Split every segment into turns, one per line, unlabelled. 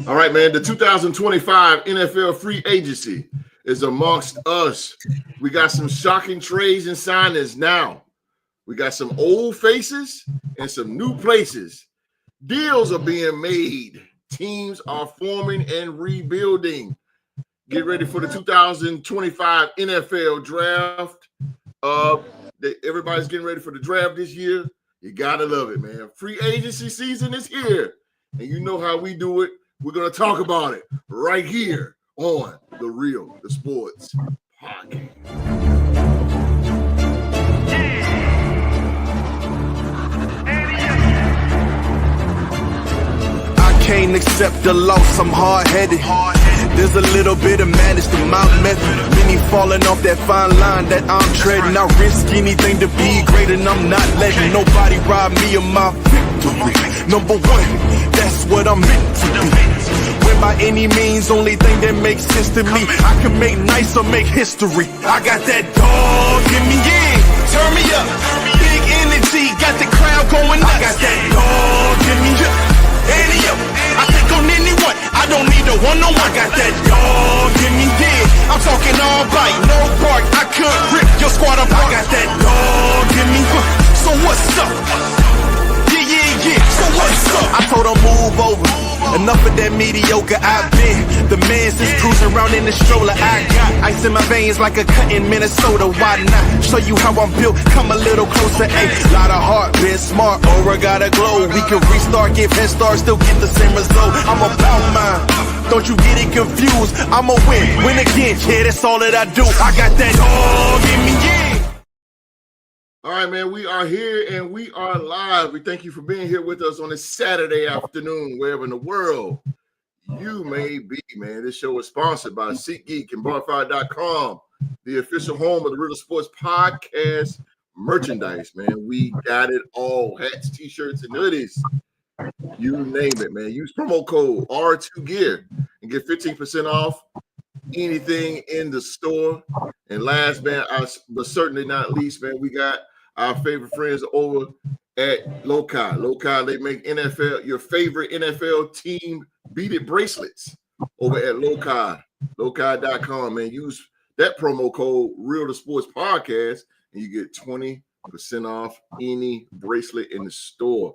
All right, man. The 2025 NFL free agency is amongst us. We got some shocking trades and signings now. We got some old faces and some new places. Deals are being made. Teams are forming and rebuilding. Get ready for the 2025 NFL draft. Everybody's getting ready for the draft this year. You gotta love it, man. Free agency season is here, and you know how we do it. We're gonna talk about it right here on the Real the Sports Podcast.
I can't accept the loss. I'm hard-headed. There's a little bit of madness to my method. Many falling off that fine line that I'm treading. I risk anything to be great, and I'm not letting nobody rob me of my victory. Number one, that's what I'm meant to be. When by any means, only thing that makes sense to me, I can make nice or make history. I got that dog in me, yeah. Turn me up. Big energy, got the crowd going nuts. I got that dog in me, yeah. Andy up. I take on anyone. I don't need a one-on-one. I got that dog in me, yeah. I'm talking all bite, no bark. I could rip your squad apart. I got that dog in me. So what's up? Yeah. So what's up? I told her move over. Enough of that mediocre. I've been the man since cruising around in the stroller. I got ice in my veins like a cut in Minnesota. Why not show you how I'm built? Come a little closer. Ayy, lot of heart, been smart. Aura got a glow. We can restart, give head start, still get the same result. I'm about mine. Don't you get it confused? I'ma win again. Yeah, that's all that I do. I got that dog in me, yeah.
All right, man, we are here and we are live. We thank you for being here with us on this Saturday afternoon, wherever in the world you may be, man. This show is sponsored by SeatGeek and Bonfire.com, the official home of the Real Sports Podcast merchandise, man. We got it all. Hats, t-shirts, and hoodies. You name it, man. Use promo code R2Gear and get 15% off anything in the store. And last, man, but certainly not least, man, we got our favorite friends over at Lokia. Lokia, they make your favorite NFL team beaded bracelets over at Lokia. Lokia.com, man. Use that promo code Real the Sports Podcast and you get 20% off any bracelet in the store.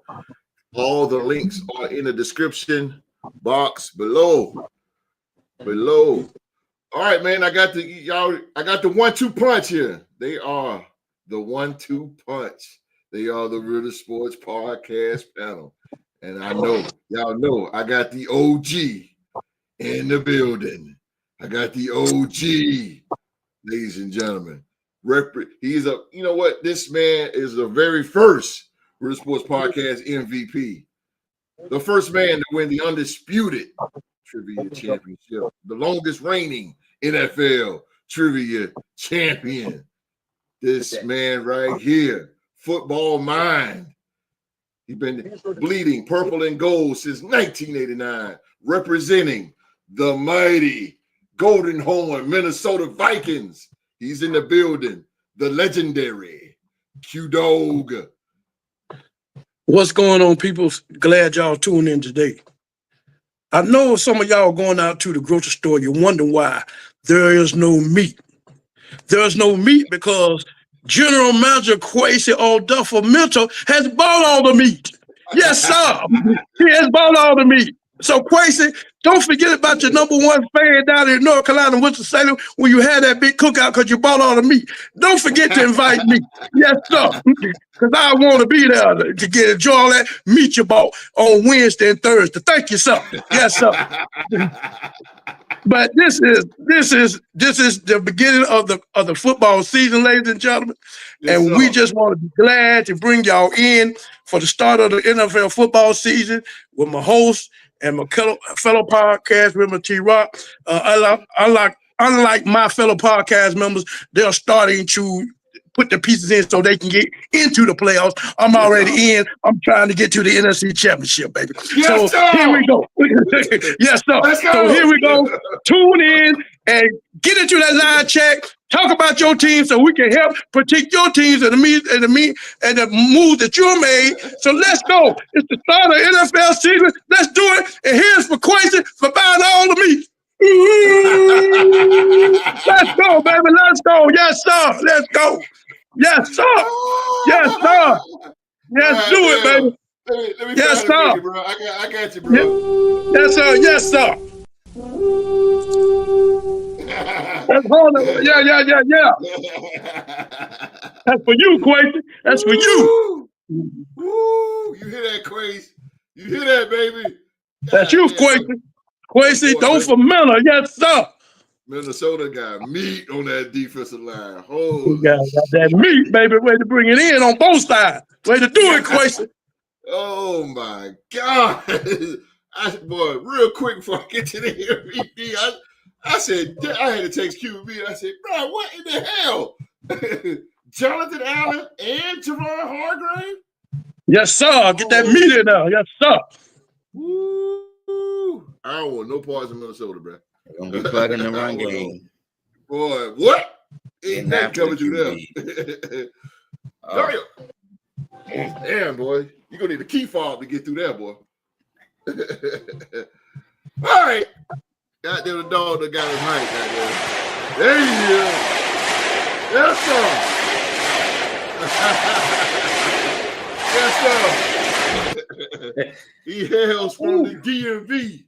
All the links are in the description box below. All right, man. I got the 1-2 punch here. They are the 1-2 punch. They are the Real Sports Podcast panel. And I know, y'all know, I got the OG in the building. I got the OG, ladies and gentlemen. He's you know what? This man is the very first Real Sports Podcast MVP. The first man to win the undisputed Trivia Championship. The longest reigning NFL Trivia Champion. This man right here, football mind. He's been bleeding purple and gold since 1989, representing the mighty Golden Horn Minnesota Vikings. He's in the building, the legendary Q-Dog.
What's going on, people? Glad y'all tuned in today. I know some of y'all going out to the grocery store, you're wondering why there is no meat. There's no meat because General Manager Kwesi Minter has bought all the meat. Yes, sir. He has bought all the meat. So, Kwesi, don't forget about your number one fan down in North Carolina, Winston-Salem, when you had that big cookout because you bought all the meat. Don't forget to invite me. Yes, sir. Because I want to be there to enjoy all that meat you bought on Wednesday and Thursday. Thank you, sir. Yes, sir. But this is the beginning of the football season, ladies and gentlemen. Yes, and we just want to be glad to bring y'all in for the start of the NFL football season with my host and my fellow podcast member T-Rock. Unlike my fellow podcast members, they're starting to put the pieces in so they can get into the playoffs. I'm already in. I'm trying to get to the NFC Championship, baby.
Yes,
so here we go. Yes, sir. So here we go. Tune in and get into that live chat. Talk about your team so we can help protect your teams and the moves that you made. So let's go. It's the start of NFL season. Let's do it. And here's for Kwesi for
I got you, bro.
Yes, sir. Yes, sir. That's hard. Yeah. That's for you, Quaker. That's for you.
Woo! You hear that, Quace? You hear that, baby?
That's
God
you,
damn.
Quaker. Quincy,
Boy,
don't for Miller. Yes, sir.
Minnesota got meat on that defensive line.
You
Holy
got that meat, baby. Way to bring it in on both sides. Way to do it, Quincy.
Oh my God. Boy, real quick before I get to the MVP, I said, I had to text QB. I said, bro, what in the hell? Jonathan Allen and Javon Hargrave?
Yes, sir. Get that meat in there. Yes, sir.
Woo. I don't want no parts of Minnesota, bro.
They're gonna be plugging the run game.
Boy, what? Ain't that coming through there? Damn, boy. You're going to need a key fob to get through there, boy. All right. Goddamn, the dog that got his height, goddamn. There he is. Yes, sir. Yes, sir. He hails from the DMV.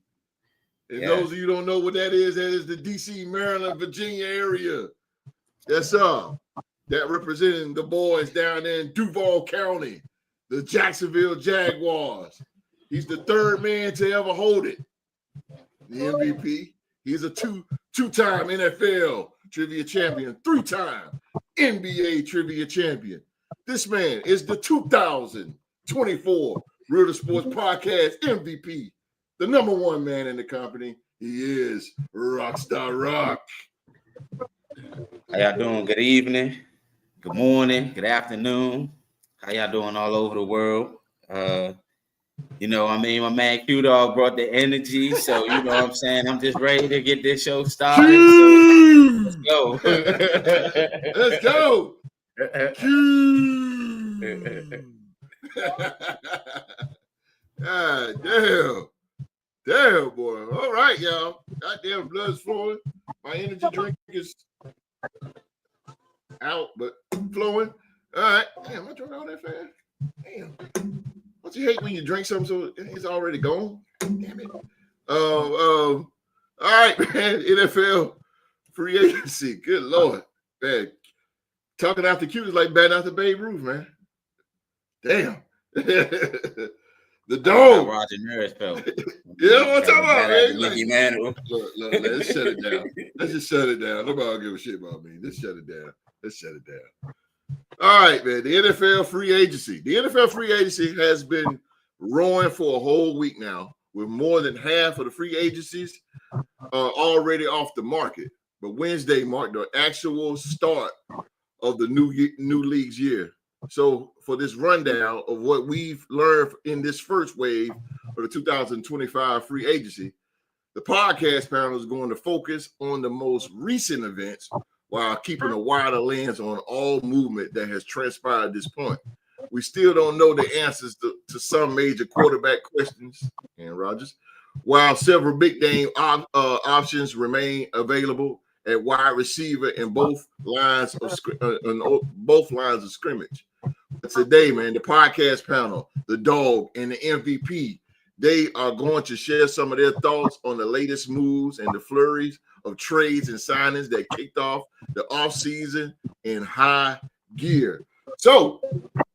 And those of you who don't know what that is the DC, Maryland, Virginia area. Yes, sir. That representing the boys down there in Duval County, the Jacksonville Jaguars. He's the third man to ever hold it. The MVP. He's a two-time NFL trivia champion, 3-time NBA trivia champion. This man is the 2024 Real Sports Podcast MVP, the #1 man in the company. He is Rockstar Rock.
How y'all doing? Good evening, good morning, good afternoon. How y'all doing all over the world? My man Q-Dog brought the energy, so you know what I'm saying? I'm just ready to get this show started. So let's go.
Let's go. God damn. Damn, boy. All right, y'all. Goddamn, blood's flowing. My energy drink is out, but flowing. All right. Damn, I drank all that fast. Damn. Don't you hate when you drink something so it's already gone? Damn it. All right, man. NFL free agency. Good Lord. Man. Talking after Q is like batting after Babe Ruth, man. Damn. The dog.
Roger Maris felt.
Yeah, what I'm talking about, man.
Look,
let's shut it down. Let's just shut it down. Nobody will give a shit about me. Let's shut it down. All right, man. The NFL free agency. The NFL free agency has been rolling for a whole week now, with more than half of the free agencies already off the market. But Wednesday marked the actual start of the new league's year. So for this rundown of what we've learned in this first wave of the 2025 free agency, the podcast panel is going to focus on the most recent events while keeping a wider lens on all movement that has transpired at this point. We still don't know the answers to some major quarterback questions, and Rodgers, while several big name options remain available at wide receiver in both lines of scrimmage. But today, man, the podcast panel, the dog, and the MVP, they are going to share some of their thoughts on the latest moves and the flurries of trades and signings that kicked off the offseason in high gear. So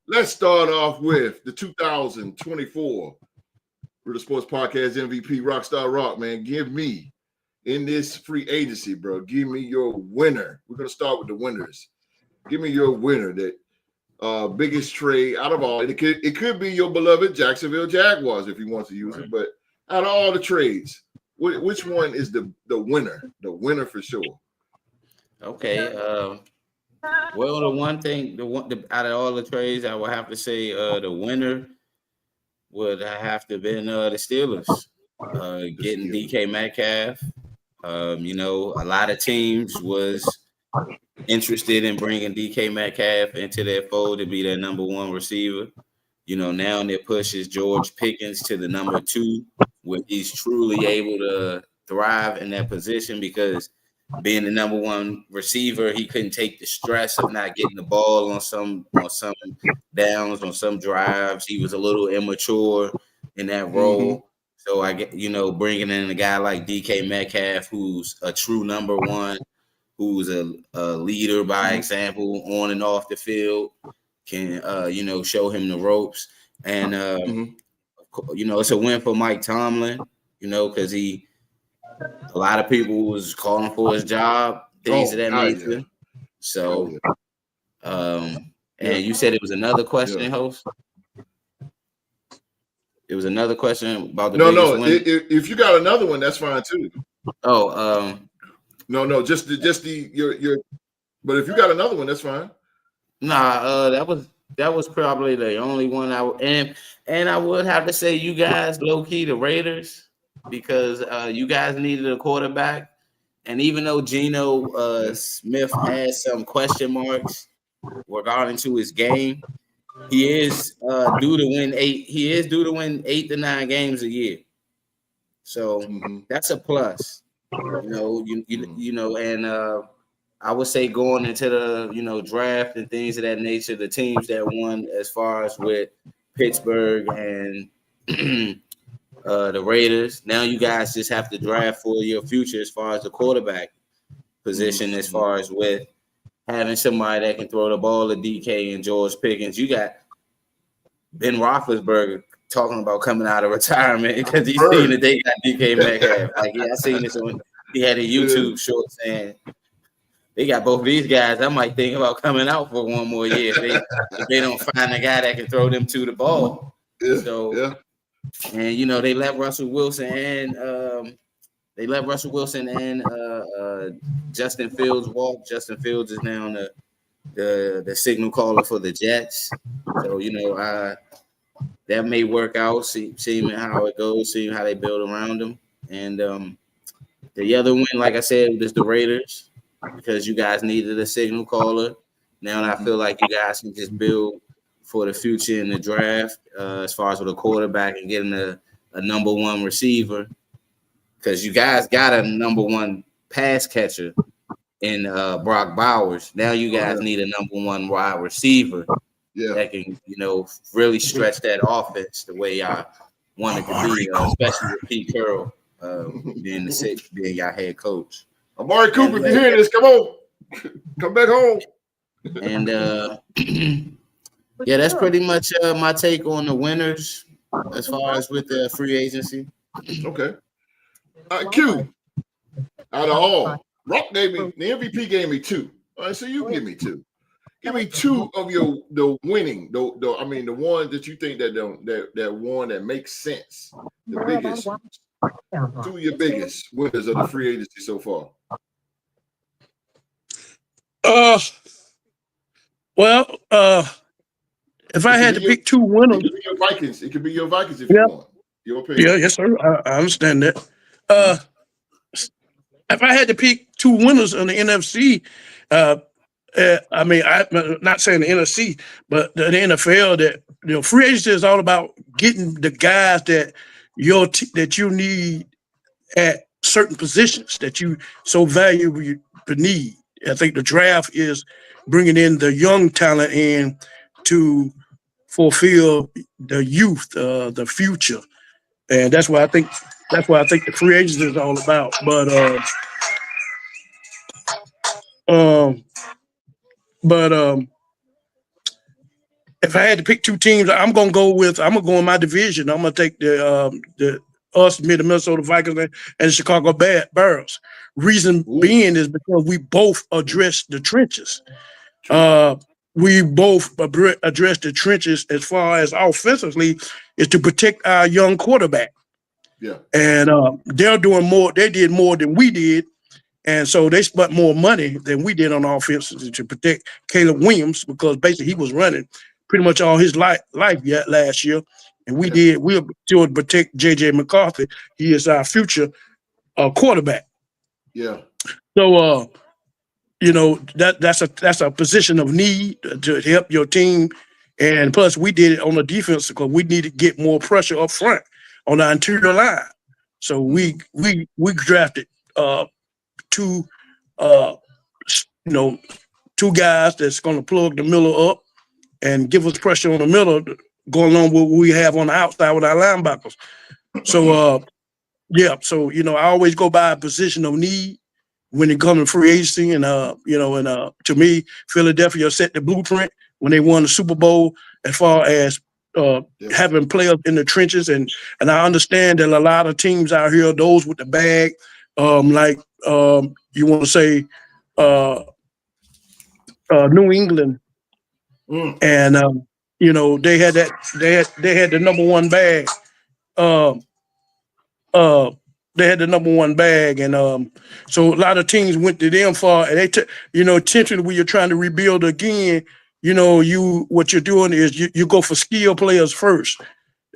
let's start off with the 2024 Real Sports Podcast MVP, Rockstar Rock, man. Give me, in this free agency, bro, give me your winner. We're going to start with the winners. Give me your winner, that biggest trade out of all. It could be your beloved Jacksonville Jaguars if you want to use it, but out of all the trades, which one is the winner? The winner for sure.
Okay. Well, the one out of all the trades, I would have to say the winner would have to have been the Steelers getting DK Metcalf. A lot of teams was interested in bringing DK Metcalf into their fold to be their #1 receiver. Now their push is George Pickens to the #2, where he's truly able to thrive in that position because being the #1 receiver, he couldn't take the stress of not getting the ball on some downs, on some drives. He was a little immature in that role. So I get, bringing in a guy like DK Metcalf, who's a true number one, who's a leader by example on and off the field, can show him the ropes. And it's a win for Mike Tomlin, because a lot of people was calling for his job, things of that nature.
Yeah.
So and you said it was another question, host? It was another question about the biggest win?
If you got another one, that's fine too. No, just your. But if you got another one, that's fine.
Nah, that was probably the only one and I would have to say you guys low key the Raiders, because you guys needed a quarterback, and even though Geno Smith has some question marks regarding to his game, he is due to win 8 to 9 games a year. So that's a plus, and I would say going into the draft and things of that nature, the teams that won as far as with Pittsburgh and the Raiders, now you guys just have to draft for your future as far as the quarterback position, as far as with having somebody that can throw the ball to DK and George Pickens. You got Ben Roethlisberger talking about coming out of retirement because he's seen that they got DK Metcalf. I seen this on. He had a YouTube short saying they got both of these guys. I might think about coming out for one more year if they don't find a guy that can throw them to the ball. And they let Russell Wilson and Justin Fields walk. Justin Fields is now the signal caller for the Jets. So that may work out. Seeing how it goes, seeing how they build around them. And the other win, like I said, is the Raiders, because you guys needed a signal caller. Now I feel like you guys can just build for the future in the draft, as far as with a quarterback and getting a number one receiver, because you guys got a number one pass catcher in Brock Bowers. Now you guys need a number one wide receiver that can, really stretch that offense the way y'all want it to be, especially with Pete Carroll being y'all head coach.
Amari Cooper, if you're hearing this, come on. Come back home.
And that's pretty much my take on the winners as far as with the free agency.
Okay. Q, out of all, Rock gave me, the MVP gave me 2. All right, so you give me 2. Give me 2 of the winning, the one that you think that one that makes sense, the biggest. 2 of your biggest winners of the free agency so far.
If I had to pick 2 winners,
it could be your Vikings. It could be your Vikings if you want. Your opinion.
Yeah, yes, sir. I understand that. If I had to pick 2 winners in the NFC, I'm not saying the NFC, but the NFL, that free agency is all about getting the guys that that you need at certain positions that you so valuable you need. I think the draft is bringing in the young talent in to fulfill the youth, the future, and that's why I think the free agency is all about. But if I had to pick 2 teams, I'm gonna go in my division. I'm gonna take the Minnesota Vikings and the Chicago Bears. Reason being is because we both address the trenches. We both address the trenches as far as offensively is to protect our young quarterback.
Yeah.
And they're doing more. They did more than we did. And so they spent more money than we did on offense to protect Caleb Williams, because basically he was running pretty much all his life yet last year. And we'll still protect J.J. McCarthy. He is our future quarterback.
Yeah.
So, that's a position of need to help your team. And plus we did it on the defense because we need to get more pressure up front on our interior line. So we drafted 2 guys that's going to plug the middle up and give us pressure on the middle going along with what we have on the outside with our linebackers. So yeah, so I always go by a position of need when it comes to free agency, and to me, Philadelphia set the blueprint when they won the Super Bowl as far as having players in the trenches, and I understand that a lot of teams out here, those with the bag, you want to say New England, and they had the number one bag. They had the number one bag, and so a lot of teams went to them for, and they intentionally when you're trying to rebuild again, what you're doing is you go for skill players first,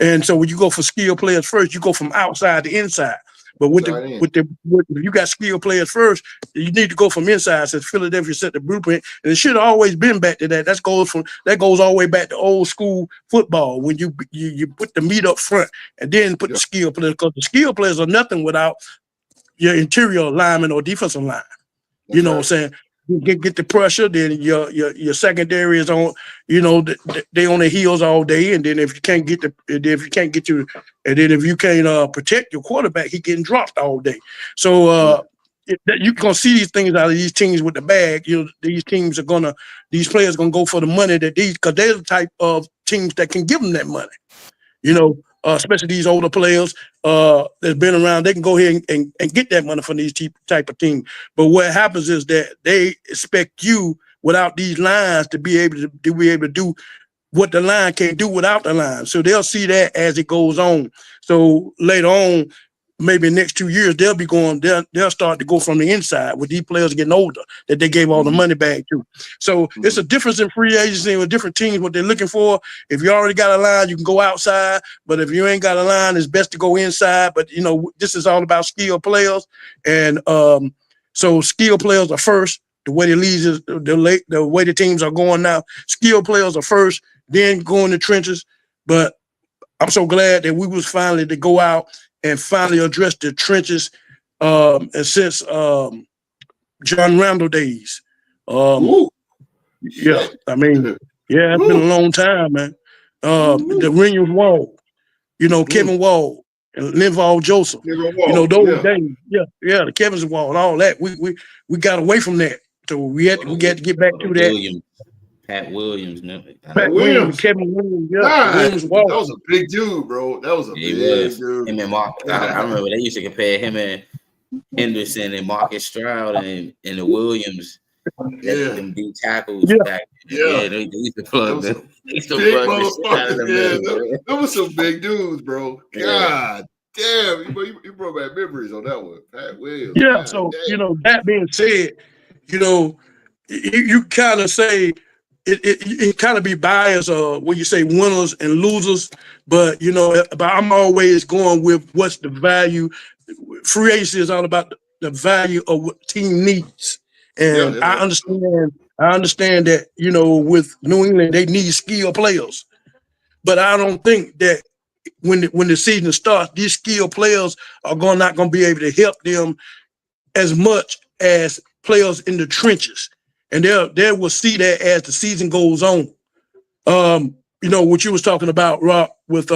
and so when you go for skill players first, you go from outside to inside. But with you got skill players first, you need to go from inside. Since Philadelphia set the blueprint, and it should have always been back to that. That goes all the way back to old school football when you put the meat up front and then put the skill players, because the skill players are nothing without your interior lineman or defensive line. What I'm saying? You get the pressure, then your secondary is on, they on their heels all day, and then if you can't protect your quarterback, he getting dropped all day. So you gonna see these things out of these teams with the bag. These players gonna go for the money because they're the type of teams that can give them that money. Especially these older players that's been around, they can go ahead and get that money from these type of teams. But what happens is that they expect you without these lines to be able to do what the line can't do without the line. So they'll see that as it goes on. So later on, maybe next 2 years, they'll start to go from the inside with these players getting older that they gave all the money back to. So it's a difference in free agency with different teams, what they're looking for. If you already got a line, you can go outside. But if you ain't got a line, it's best to go inside. But, this is all about skill players. And so skill players are first. The way the leagues is, the way the teams are going now, skill players are first, then go in the trenches. But I'm so glad that we was finally to go out and finally address the trenches, and since John Randall days. Yeah, I mean, it's been a long time, man. The Williams Wall, Kevin Wall and Linval Joseph, those days. The Kevin's Wall and all that. We got away from that, so we had to get back to that.
Pat Williams,
Kevin Williams, Williams Wall.
That was a big dude, bro. That was a big dude.
Him and Mark, I remember they used to compare him and Henderson and Marcus Stroud and the Williams. Them D tackles back. They used to plug them. They used to plug the shit out of them.
There was some big dudes, bro. God damn, you brought back memories on that one. Pat Williams.
Yeah, God, so damn. That being said, you kind of say. It kind of be biased when you say winners and losers, but but I'm always going with what's the value. Free agency is all about the value of what team needs, and I understand that with New England they need skilled players, but I don't think that when the season starts, these skilled players are not going to be able to help them as much as players in the trenches. And they will see that as the season goes on. What you was talking about, Rob, with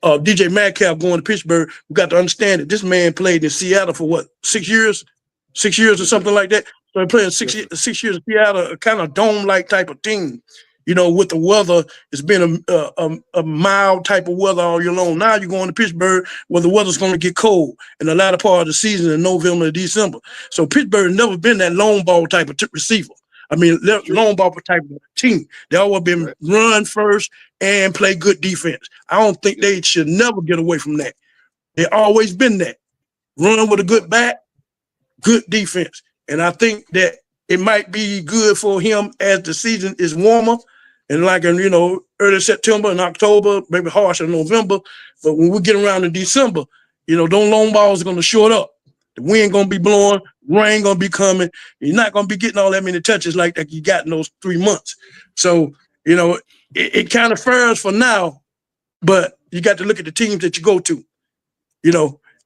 DJ Metcalf going to Pittsburgh, we got to understand that this man played in Seattle for what, 6 years? 6 years or something like that. So he played 6 years in Seattle, a kind of dome-like type of team. With the weather, it's been a mild type of weather all year long. Now you're going to Pittsburgh where the weather's going to get cold in the latter part of the season in November and December. So Pittsburgh never been that long ball type of receiver. I mean, long ball type of team. They always been run first and play good defense. I don't think they should never get away from that. They always been that. Run with a good back, good defense. And I think that it might be good for him as the season is warmer. And like in, early September and October, maybe harsh in November. But when we get around in December, those long balls are going to short up. The wind going to be blowing, rain going to be coming. You're not going to be getting all that many touches like that you got in those 3 months. So, it kind of fares for now, but you got to look at the teams that you go to,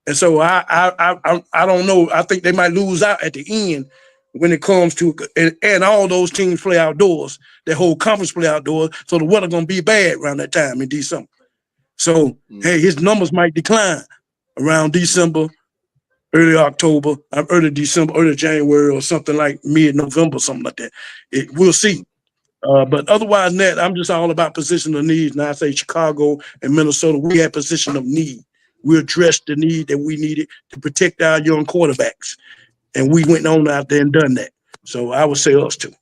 And so I don't know. I think they might lose out at the end when it comes to, and all those teams play outdoors. Their whole conference play outdoors, so the weather gonna be bad around that time in December. So hey, his numbers might decline around December, early October, early December, early January, or something like mid-November, something like that. We'll see. But otherwise than that, I'm just all about position of needs. Now I say Chicago and Minnesota, we had position of need. We addressed the need that we needed to protect our young quarterbacks. And we went on out there and done that. So I would say us too.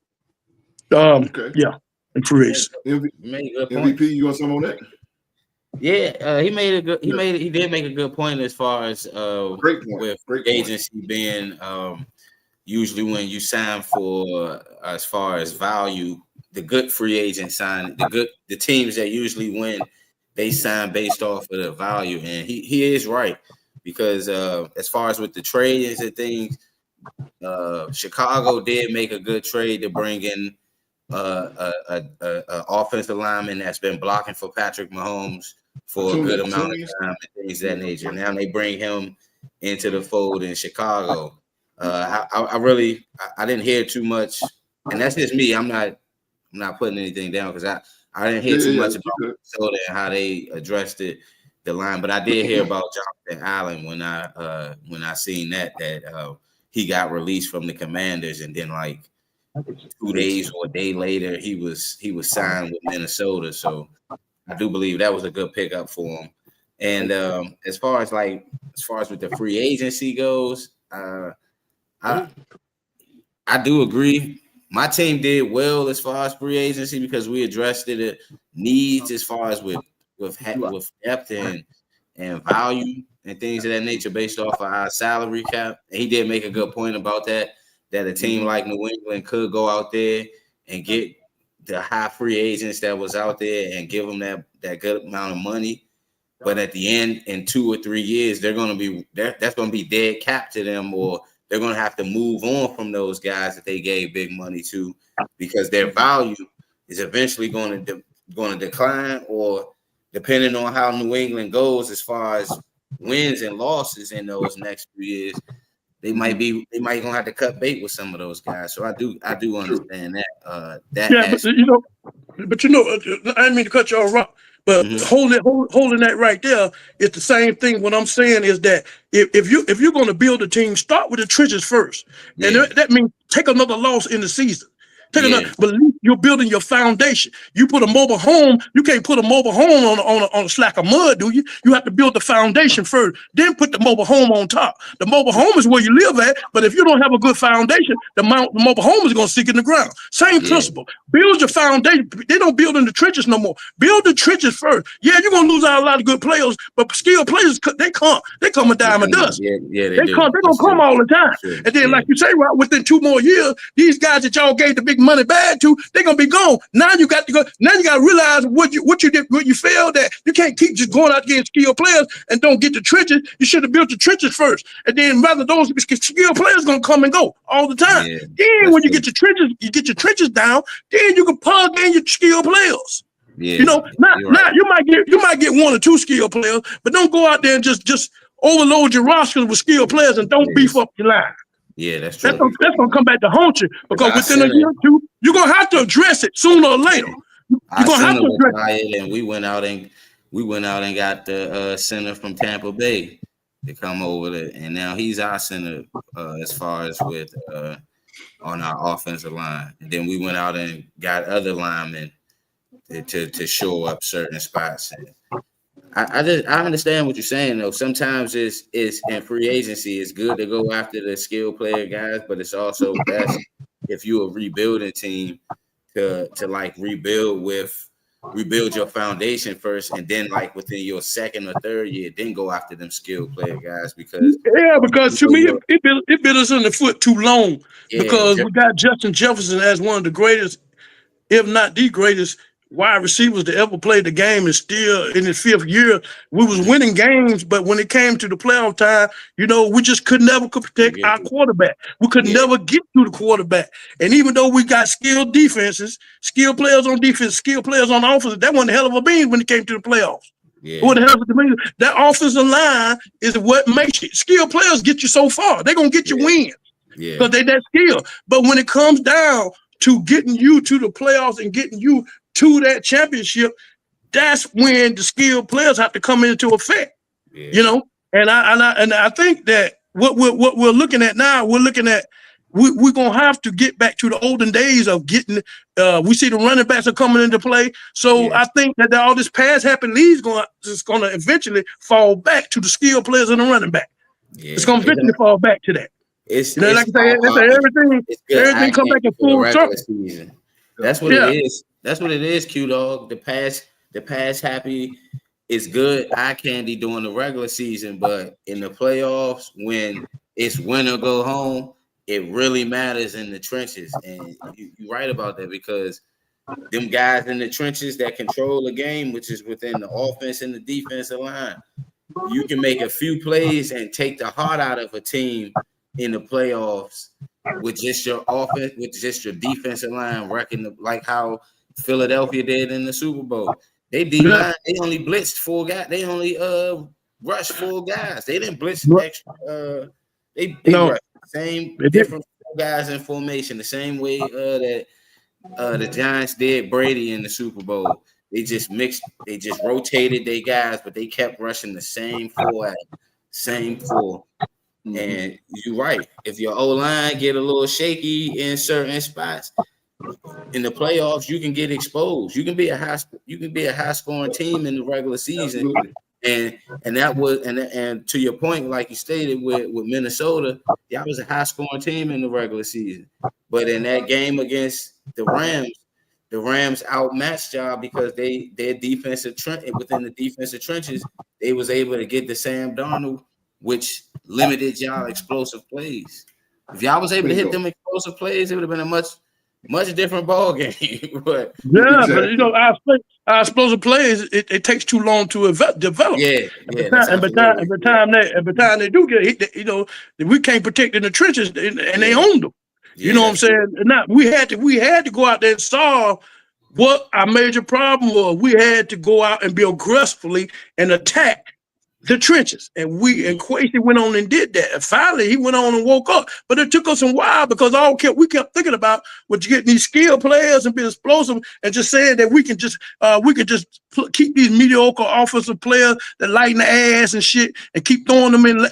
Okay.
Yeah. And free agents.
MVP, you want some on that?
Yeah, he did make a good point as far as with free agency being usually when you sign for as far as value, the good free agent sign, the teams that usually win, they sign based off of the value. And he is right, because as far as with the trades and things, Chicago did make a good trade to bring in a offensive lineman that's been blocking for Patrick Mahomes for a good amount of time and things of that nature. Now they bring him into the fold in Chicago. I didn't hear too much, and that's just me. I'm not putting anything down because I didn't hear too much about Minnesota and how they addressed the line, but I did hear about Jonathan Allen when I seen that he got released from the Commanders, and then like 2 days or a day later he was signed with Minnesota. So I do believe that was a good pickup for him. And as far as with the free agency goes, I do agree. My team did well as far as free agency because we addressed the needs as far as with depth and value and things of that nature based off of our salary cap. And he did make a good point about that a team like New England could go out there and get the high free agents that was out there and give them that good amount of money. But at the end, in 2 or 3 years, that's going to be dead cap to them, or they're going to have to move on from those guys that they gave big money to, because their value is eventually going to decline, or depending on how New England goes as far as wins and losses in those next few years, they might gonna have to cut bait with some of those guys. So I do understand that.
But I didn't mean to cut you all off. But holding that right there is the same thing. What I'm saying is that if you're going to build a team, start with the trenches first, and that means take another loss in the season. But at least you're building your foundation. You put a mobile home. You can't put a mobile home on a slack of mud, do you? You have to build the foundation first, then put the mobile home on top. The mobile home is where you live at, but if you don't have a good foundation, the mobile home is going to sink in the ground. Same principle. Build your foundation. They don't build in the trenches no more. Build the trenches first. Yeah, you're going to lose out a lot of good players, but skilled players, they come a dime a dozen. They're going to come all the time. And then, like you say, right, within 2 more years, these guys that y'all gave the big money back to, they're gonna be gone. Now you got to go. Now you got to realize what you did, what you failed at. You can't keep just going out against skilled players and don't get the trenches. You should have built the trenches first, and then rather those skilled players gonna come and go all the time. Then when you get your trenches down, then you can plug in your skilled players. Now you might get 1 or 2 skilled players, but don't go out there and just overload your roster with skilled players and don't beef up your line.
Yeah, that's true.
That's gonna come back to haunt you, because within a year or 2, you're gonna have to address it sooner or later. You're gonna have to address it.
And we went out and got the center from Tampa Bay to come over there, and now he's our center as far as with on our offensive line. And then we went out and got other linemen to show up certain spots. And I understand what you're saying though. Sometimes it's in free agency, it's good to go after the skill player guys, but it's also best if you're a rebuilding team to like rebuild your foundation first, and then like within your 2nd or 3rd year, then go after them skill player guys, because
to me it bit us in the foot too long, because we got Justin Jefferson as one of the greatest, if not the greatest, wide receivers to ever play the game, and still in his 5th year, we was winning games. But when it came to the playoff time, we just could never protect our quarterback. We could never get to the quarterback. And even though we got skilled defenses, skilled players on defense, skilled players on offense, that wasn't a hell of a bean when it came to the playoffs. What the hell is the that offensive line is what makes it. Skilled players get you so far. They're gonna get you wins.
Yeah.
because they that skilled. But when it comes down to getting you to the playoffs and getting you to that championship, that's when the skilled players have to come into effect.
Yeah.
You know, and I think that what we're looking at now, we're gonna have to get back to the olden days of getting. We see the running backs are coming into play, so
Yeah.
I think that all this pass happy leads gonna eventually fall back to the skilled players and the running back.
Yeah.
It's gonna eventually fall back to that.
It's
You know, like I say,
good eye
everything come back
candy
in
for the
full
regular
circle.
season. That's what it is. That's what it is, Q Dog. The pass happy is good eye candy during the regular season, but in the playoffs, when it's win or go home, it really matters in the trenches. And you're right about that, because them guys in the trenches that control the game, which is within the offense and the defensive line, you can make a few plays and take the heart out of a team in the playoffs with just your offense, with just your defensive line, wrecking like how Philadelphia did in the Super Bowl. They D-line, they only blitzed 4 guys. They only rushed 4 guys. They didn't blitz extra. They rushed same different 4 guys in formation, the same way that the Giants did Brady in the Super Bowl. They just rotated their guys, but they kept rushing the same 4. Mm-hmm. And you're right. If your O-line get a little shaky in certain spots in the playoffs, you can get exposed. You can be a high scoring team in the regular season. And that was and to your point, like you stated with Minnesota, that was a high scoring team in the regular season. But in that game against the Rams outmatched y'all because their defensive within the defensive trenches, they was able to get to Sam Darnold, which limited y'all explosive plays. If y'all was able to hit them explosive plays, it would have been a much different ball game. But
but you know, our explosive plays, it takes too long to develop.
Yeah.
By the time they do get hit, you know, we can't protect in the trenches, and they own them. You know what I'm saying? Not we had to go out there and solve what our major problem was. We had to go out and be aggressively and attack the trenches, and Quasi went on and did that. And finally, he went on and woke up. But it took us a while because we kept thinking about what you get these skilled players and be explosive, and just saying that we can just keep these mediocre offensive players that lighten the ass and shit, and keep throwing them in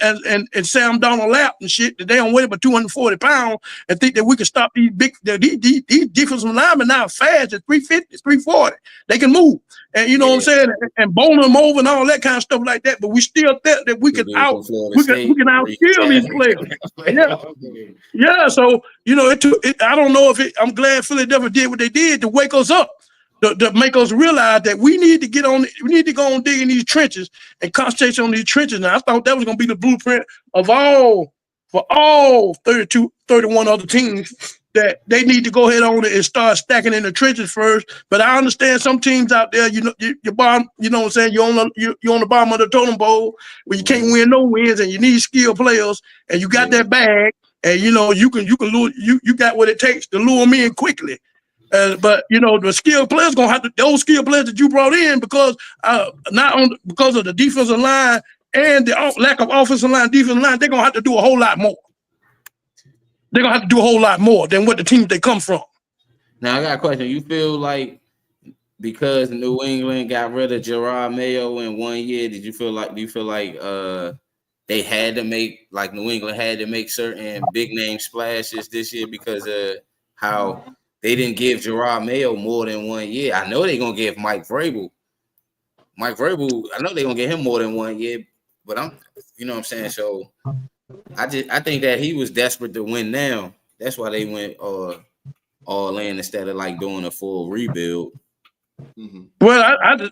and Sam Donald lap and shit that they don't weigh but 240 pounds, and think that we can stop these these defensive linemen now fast at 350, 340. They can move. And you know what I'm saying, and bowl them over and all that kind of stuff like that. But we still think that we can outskill these players. Yeah. So you know, I don't know if I'm glad Philadelphia did what they did to wake us up, to make us realize that we need to go on digging these trenches and concentrate on these trenches. Now I thought that was going to be the blueprint for all 31 other teams, that they need to go ahead on and start stacking in the trenches first. But I understand some teams out there, you know, your bottom, you know what I'm saying, you're on the bottom of the totem pole where you can't win no wins, and you need skilled players, and you got that bag, and you know you can lure, you got what it takes to lure them in quickly. But you know, the skilled players gonna have to, those skilled players that you brought in, because because of the defensive line and the lack of offensive line, defensive line, they're gonna have to do a whole lot more. They're gonna have to do a whole lot more than what the teams they come from.
Now I got a question. You feel like because New England got rid of Gerard Mayo in 1 year, do you feel like they had to make, like New England had to make certain big name splashes this year because of how they didn't give Gerard Mayo more than 1 year? I know they're gonna give Mike Vrabel. I know they're gonna give him more than 1 year, but you know what I'm saying? So I think that he was desperate to win now. That's why they went all in instead of like doing a full rebuild.
Mm-hmm. Well,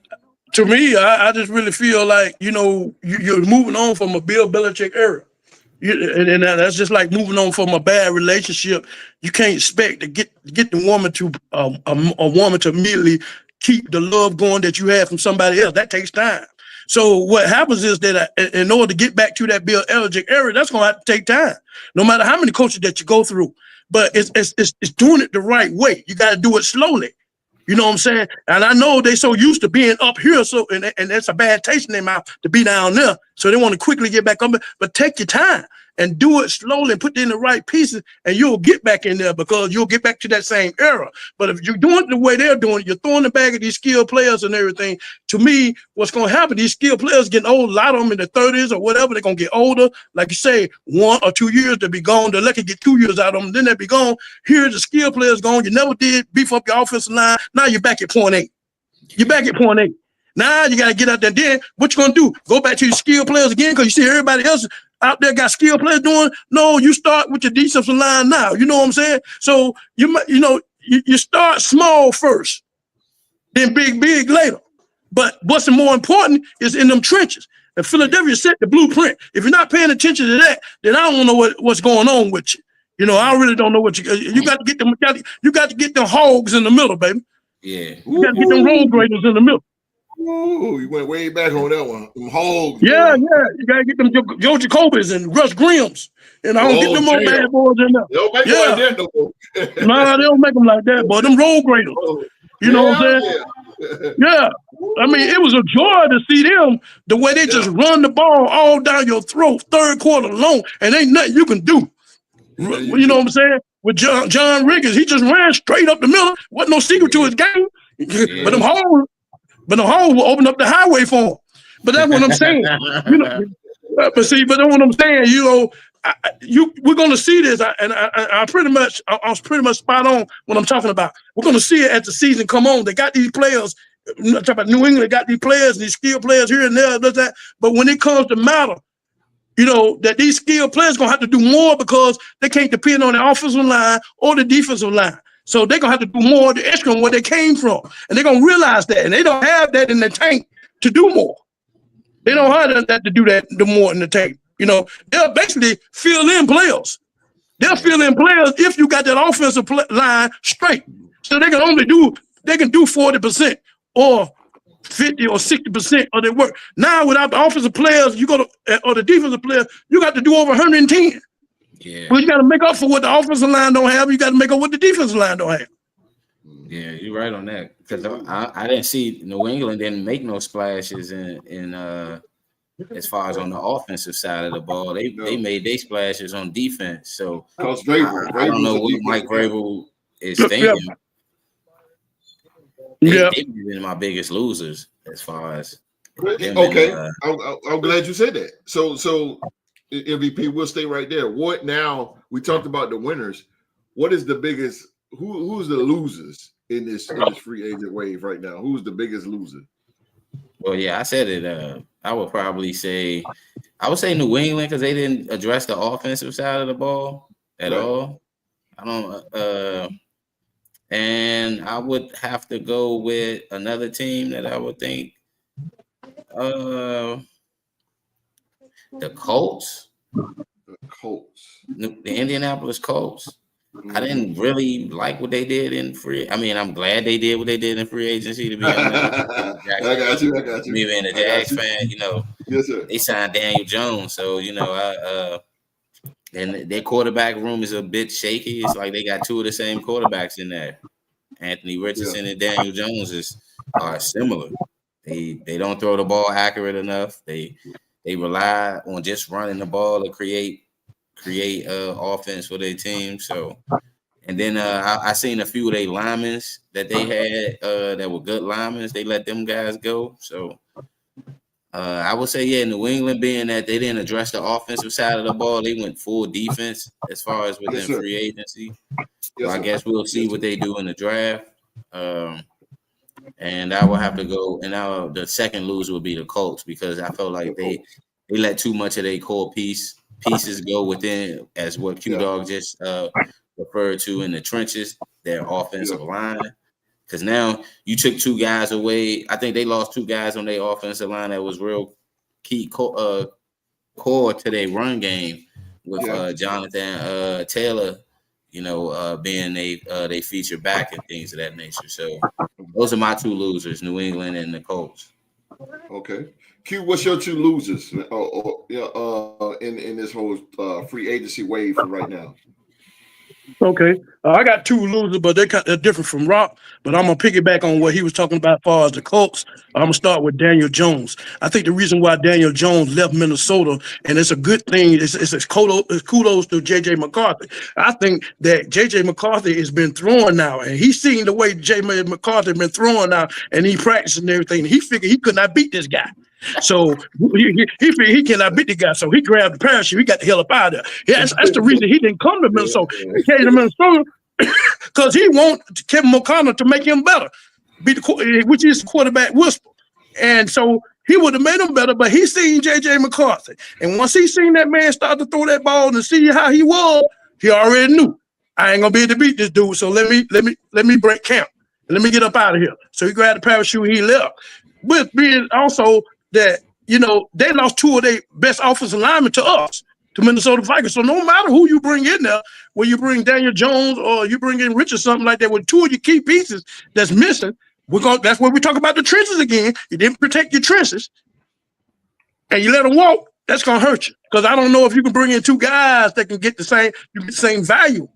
to me, I just really feel like, you know, you're moving on from a Bill Belichick era. And that's just like moving on from a bad relationship. You can't expect to get the woman to a woman to immediately keep the love going that you have from somebody else. That takes time. So what happens is that in order to get back to that Bill Belichick era, that's going to have to take time, no matter how many coaches that you go through. But it's doing it the right way. You got to do it slowly. You know what I'm saying? And I know they so used to being up here, so and that's a bad taste in their mouth to be down there. So they want to quickly get back up, but take your time and do it slowly and put it in the right pieces, and you'll get back in there because you'll get back to that same era. But if you're doing it the way they're doing it, you're throwing the bag at these skilled players and everything. To me, what's going to happen, these skilled players getting old, a lot of them in their 30s or whatever, they're going to get older. Like you say, 1 or 2 years, they'll be gone. They're lucky to get 2 years out of them, then they'll be gone. Here's the skilled players gone. You never did beef up your offensive line. Now you're back at point 8. You're back at point 8. Now you got to get out there. Then what you going to do? Go back to your skilled players again because you see everybody else out there got skilled players doing? No, you start with your defensive line now. You know what I'm saying? So you start small first, then big later. But what's more important is in them trenches. And Philadelphia set the blueprint. If you're not paying attention to that, then I don't know what's going on with you. You know, I really don't know what you got to get them. You got to get them hogs in the middle, baby.
Yeah,
you got to get them road graders in the middle.
Ooh, you went way back on that one. Them hogs.
Yeah. You gotta get them Joe Jacobys and Russ Grims, and I don't get them more bad boys in there.
They don't make them like that no more.
Nah, they don't make them like that, boy. Them road graders. You know what I'm saying? Yeah. I mean, it was a joy to see them the way they just run the ball all down your throat, third quarter long, and ain't nothing you can do. You know what I'm saying? With John Riggins, he just ran straight up the middle. Wasn't no secret to his game. But them holes will open up the highway for him. But that's what I'm saying. But that's what I'm saying. We're going to see this, and I was pretty much spot on what I'm talking about. We're going to see it as the season come on. They got these players. I'm talking about New England. They got these players, these skilled players here and there, that. But when it comes to matter, that these skilled players going to have to do more because they can't depend on the offensive line or the defensive line. So they're going to have to do more of the extra on where they came from. And they're going to realize that. And they don't have that in the tank to do more. They don't have that to do that, the more in the tank. They'll basically fill in players. They'll fill in players if you got that offensive line straight. So they can do 40% or 50 or 60% of their work. Now, without the offensive players, or the defensive players, you got to do over 110.
Yeah.
Well, you got to make up for what the offensive line don't have. You got to make up what the defensive line don't have.
Yeah, you're right on that. Because I didn't see New England didn't make no splashes in as far as on the offensive side of the ball. They made their splashes on defense. So I don't know what Mike Vrabel is thinking. They've been my biggest losers as far as them.
Okay, I'm glad you said that. So MVP, we'll stay right there. What now? We talked about the winners. What is the biggest? Who's the losers in this free agent wave right now? Who's the biggest loser?
Well, yeah, I said it. I would probably say, New England because they didn't address the offensive side of the ball at all. I don't. And I would have to go with another team that I would think. The Colts. The Indianapolis Colts. I didn't really like what they did in free. I mean, I'm glad they did what they did in free agency. To be honest,
I got you.
Me being a Jags fan,
yes, sir.
They signed Daniel Jones, so and their quarterback room is a bit shaky. It's like they got two of the same quarterbacks in there. Anthony Richardson and Daniel Jones are similar. They don't throw the ball accurate enough. They rely on just running the ball to create offense for their team. So, and then I seen a few of their linemen that they had that were good linemen. They let them guys go. So I would say, New England being that they didn't address the offensive side of the ball, they went full defense as far as within free agency. So I guess we'll see what they do in the draft. And I will have to go. And now the second loser will be the Colts because I felt like they let too much of their core pieces go within, as what Q-Dog just referred to in the trenches, their offensive line. Because now you took two guys away. I think they lost two guys on their offensive line that was real key core to their run game with Jonathan Taylor, being they feature back and things of that nature. So those are my two losers, New England and the Colts.
Okay. Q, what's your two losers in this whole free agency wave for right now?
Okay. I got two losers, but they're different from Rock. But I'm gonna piggyback on what he was talking about as far as the Colts. I'm gonna start with Daniel Jones. I think the reason why Daniel Jones left Minnesota, and it's a good thing, it's kudos to JJ McCarthy. I think that JJ McCarthy has been throwing now, and he's seen the way JJ McCarthy been throwing now, and he practicing everything. He figured he could not beat this guy. So he figured he cannot beat the guy. So he grabbed the parachute. He got the hell up out of there. Yeah, that's the reason he didn't come to Minnesota. He came to Minnesota because he want Kevin McConnell to make him better, which is quarterback whisper. And so he would have made him better, but he seen J.J. McCarthy. And once he seen that man start to throw that ball and see how he was, he already knew, I ain't gonna be able to beat this dude. So let me break camp. And let me get up out of here. So he grabbed the parachute, he left. With being also that, they lost two of their best offensive linemen to us, to Minnesota Vikings. So no matter who you bring in there, whether you bring Daniel Jones or you bring in Rich or something like that, with two of your key pieces that's missing, that's where we talk about the trenches again. You didn't protect your trenches and you let them walk, that's gonna hurt you. Because I don't know if you can bring in two guys that can get the same value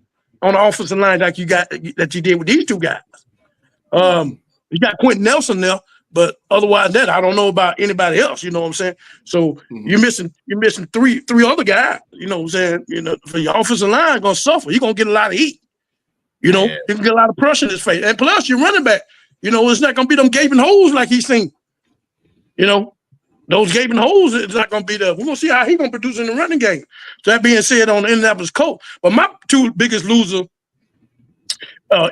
on the offensive line like you did with these two guys. You got Quentin Nelson there, but otherwise that I don't know about anybody else. You know what I'm saying? So you're missing three other guys. You know what I'm saying? For your offensive line gonna suffer. You're gonna get a lot of heat. You can get a lot of pressure in his face. And plus your running back, it's not gonna be them gaping holes like he's seen. Those gaping holes, it's not gonna be there. We're gonna see how he's gonna produce in the running game. So that being said, on the Indianapolis Colts, but my two biggest losers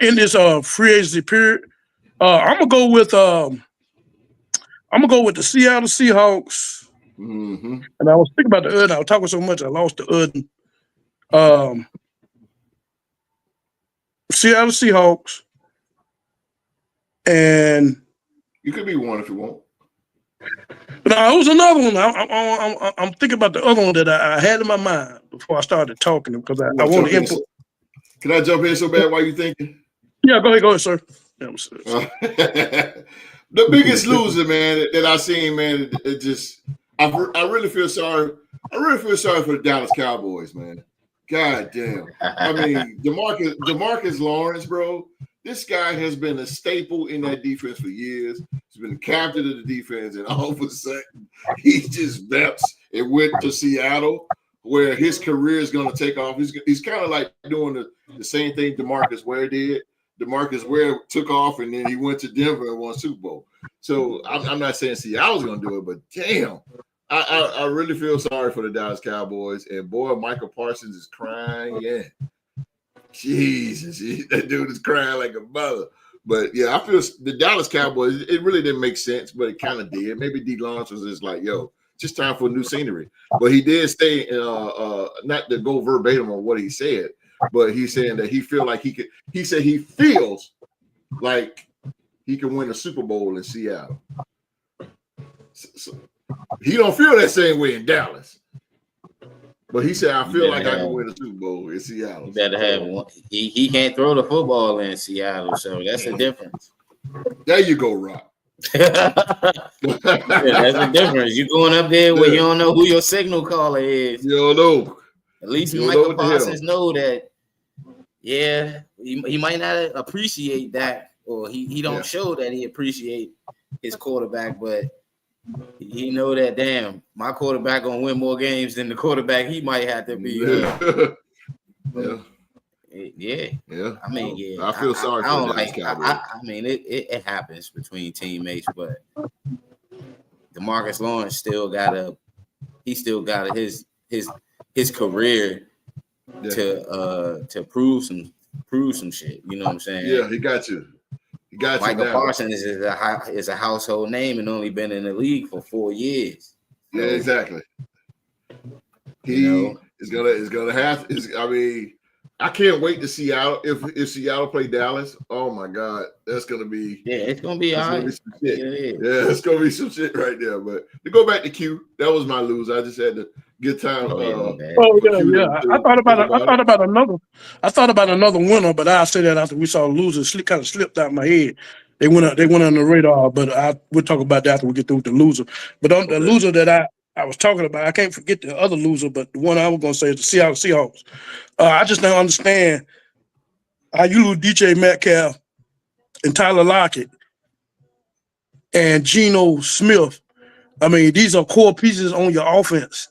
in this free agency period, I'm gonna go with the Seattle Seahawks.
Mm-hmm.
And I was thinking about the Uden. I was talking so much, I lost the Uden. Seattle Seahawks. And
you could be one if you want.
No, it was another one. I'm thinking about the other one that I had in my mind before I started talking because I want to input.
Can I jump in so bad while you're thinking?
Yeah, go ahead, sir.
The biggest loser, man, that I seen, man, it just I really feel sorry. I really feel sorry for the Dallas Cowboys, man. God damn. I mean, DeMarcus Lawrence, bro. This guy has been a staple in that defense for years. He's been the captain of the defense, and all of a sudden, he just veps and went to Seattle, where his career is going to take off. He's kind of like doing the same thing DeMarcus Ware did. DeMarcus Ware took off, and then he went to Denver and won Super Bowl. So I'm not saying Seattle's going to do it, but damn, I really feel sorry for the Dallas Cowboys. And boy, Michael Parsons is crying. Yeah. Jesus, that dude is crying like a mother. But yeah, I feel the Dallas Cowboys, it really didn't make sense, but it kind of did. Maybe D. Lawrence was just like, yo, just time for a new scenery. But he did say, not to go verbatim on what he said, but he's saying that he feels like he feels like he can win a Super Bowl in Seattle. So he don't feel that same way in Dallas. But he said, I feel like I can win a Super Bowl in Seattle.
You better have one. He can't throw the football in Seattle, so that's the difference.
There you go, Rob.
Yeah, that's the difference. You're going up there where you don't know who your signal caller is.
You don't know.
At least Michael Parsons know that, yeah, he might not appreciate that, or he don't show that he appreciate his quarterback, but he know that, damn, my quarterback gonna win more games than the quarterback he might have to be. Yeah. I mean, yeah.
I feel sorry for
I mean, it happens between teammates, but DeMarcus Lawrence still got his career to prove some shit. You know what I'm saying?
Yeah, he got you.
Michael Parsons is a household name and only been in the league for 4 years.
Yeah, exactly. He is gonna have. I mean, I can't wait to see if Seattle play Dallas. Oh my God, that's gonna be.
Yeah, it's gonna be all right.
Yeah, it's gonna be some shit right there. But to go back to Q, that was my loser. I just had to get time.
I thought about another winner, but I'll say that after we saw losers kind of slipped out of my head. They went on the radar, but we'll talk about that after we get through with the loser. But on the loser that I was talking about, I can't forget the other loser, but the one I was gonna say is the Seattle Seahawks. I just don't understand you lose DJ Metcalf and Tyler Lockett and Geno Smith. I mean, these are core pieces on your offense.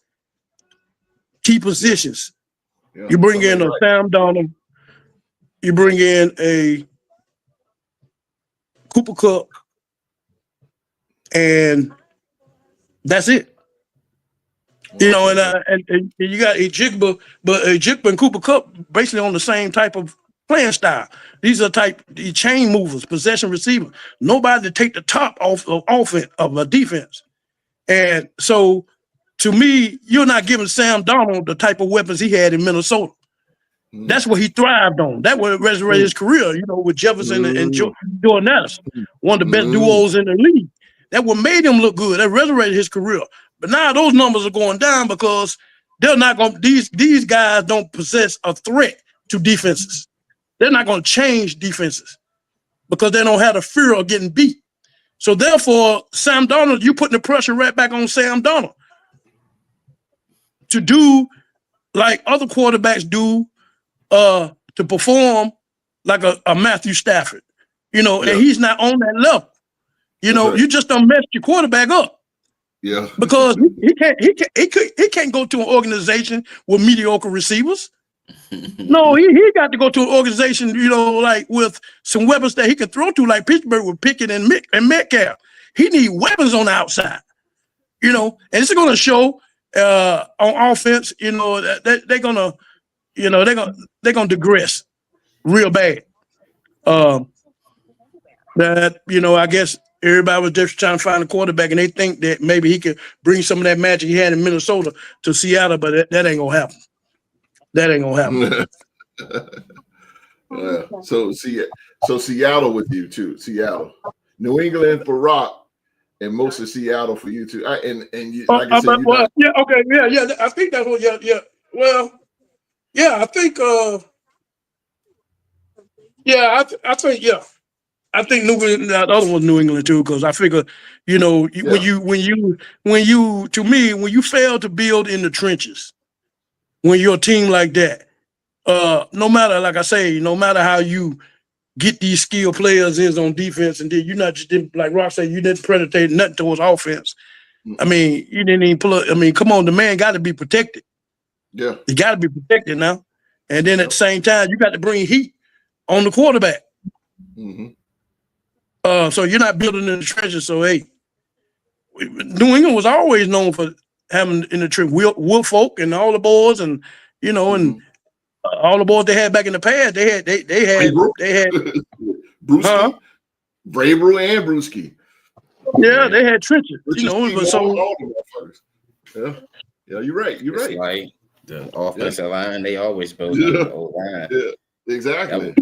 Key positions.
Yeah.
You bring in a Sam Darnold. You bring in a Cooper Kupp, and that's it. You know, and you got Ejigba, but Ejigba and Cooper Kupp basically on the same type of playing style. These are the chain movers, possession receiver. Nobody to take the top off of offense of a defense. And so, to me, you're not giving Sam Darnold the type of weapons he had in Minnesota. That's what he thrived on. That would resurrect his career, you know, with Jefferson and Jordan Addison, one of the best duos in the league. That what made him look good. That resurrected his career. But now those numbers are going down because they're not going. These guys don't possess a threat to defenses. They're not going to change defenses because they don't have the fear of getting beat. So therefore, Sam Darnold, you putting the pressure right back on Sam Darnold to do like other quarterbacks do, to perform like a Matthew Stafford, you know, and he's not on that level. You know, you just don't mess your quarterback up.
Yeah,
because he can't go to an organization with mediocre receivers. No, he got to go to an organization, you know, like with some weapons that he can throw to, like Pittsburgh with Pickett and Metcalf. He need weapons on the outside, you know, and it's going to show on offense. You know, they're gonna, you know, they're gonna digress real bad. That, you know, I guess everybody was just trying to find a quarterback, and they think that maybe he could bring some of that magic he had in Minnesota to Seattle, but that ain't gonna happen. That ain't gonna happen.
So Seattle with you too. Seattle, New England for Rock, and most of Seattle for you too. Like I said,
yeah, okay, yeah. I think that's what. Yeah. Well, yeah, I think. Yeah, I think. Yeah, I think New England. The other was New England too, because I figure, you know, when you, to me, when you fail to build in the trenches, when you're a team like that, no matter, like I say, no matter how you get these skilled players in on defense, and then you're not just, like Rock said, you didn't predicate nothing towards offense. I mean, you didn't even pull up. I mean, come on, the man got to be protected.
Yeah,
he got to be protected now. And then at the same time, you got to bring heat on the quarterback. So you're not building in the trenches. So hey, New England was always known for having in the trench Will Folk and all the boys, and you know, and all the boys they had back in the past. They had
Brewski, Vrabel and Brewski.
Yeah, they had trenches. You know, but so
yeah, you're right. You're right.
Like the offensive line, they always build up the old line.
Yeah, exactly.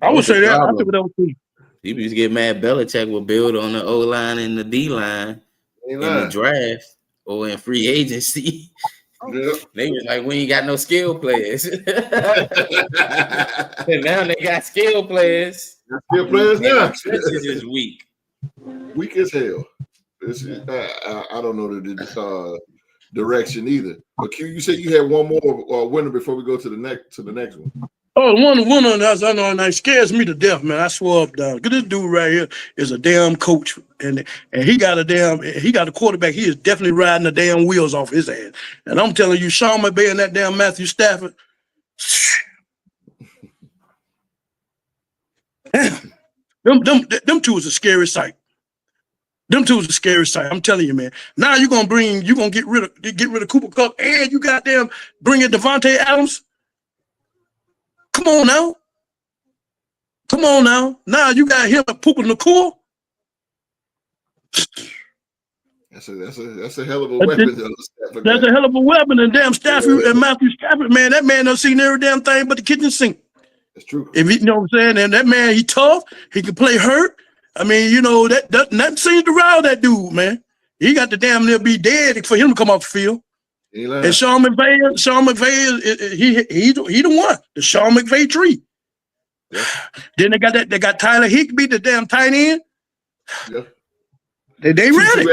I would say that. I think that was true.
People used to get mad. Belichick will build on the O line and the D line in the draft or in free agency.
Yeah.
They was like, we ain't got no skill players. And now they got skill players.
Skill players now.
This is weak.
Weak as hell. I don't know the direction either. But Q, you said you had one more winner before we go to the next one.
Oh, one that's I know, and it scares me to death, man. I swear up down. This dude right here is a damn coach, and he got a quarterback. He is definitely riding the damn wheels off his ass. And I'm telling you, Sean McVay and that damn Matthew Stafford. Them two is a scary sight. Them two is a scary sight. I'm telling you, man. Now you're gonna get rid of Cooper Kupp, and you goddamn bring in Devontae Adams. Come on now. Now you got him at Puka Nacua.
That's a hell of a weapon.
That's a hell of a weapon. And damn Stafford and Matthew Stafford, man, that man done seen every damn thing but the kitchen sink.
That's true.
If you know what I'm saying, and that man, he tough. He can play hurt. I mean, you know, that seems to rile that dude, man. He got to damn near be dead for him to come off the field. And Sean McVay he the one, the Sean McVay tree.
Yeah.
Then they got Tyler Higbee, the damn tight end.
Yeah.
They ready.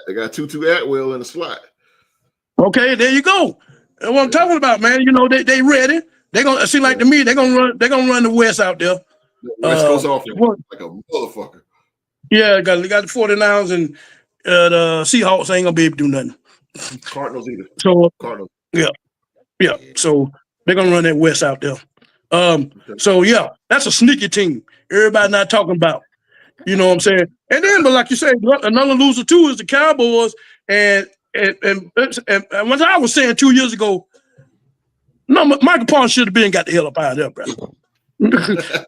They got Tutu Atwell in the slot.
Okay, there you go. That's what I'm talking about, man. You know, they ready. They gonna seem like to me they're gonna run the West out there.
West Coast offense like a motherfucker.
Yeah, got the 49ers and the Seahawks ain't gonna be able to do nothing.
Cardinals either.
So
Cardinals.
Yeah. So they're gonna run that West out there. So yeah, that's a sneaky team. Everybody not talking about. You know what I'm saying? And then, but like you said, another loser too is the Cowboys. And what I was saying 2 years ago, no, Michael Parsons should have been got the hell up out of there, bro.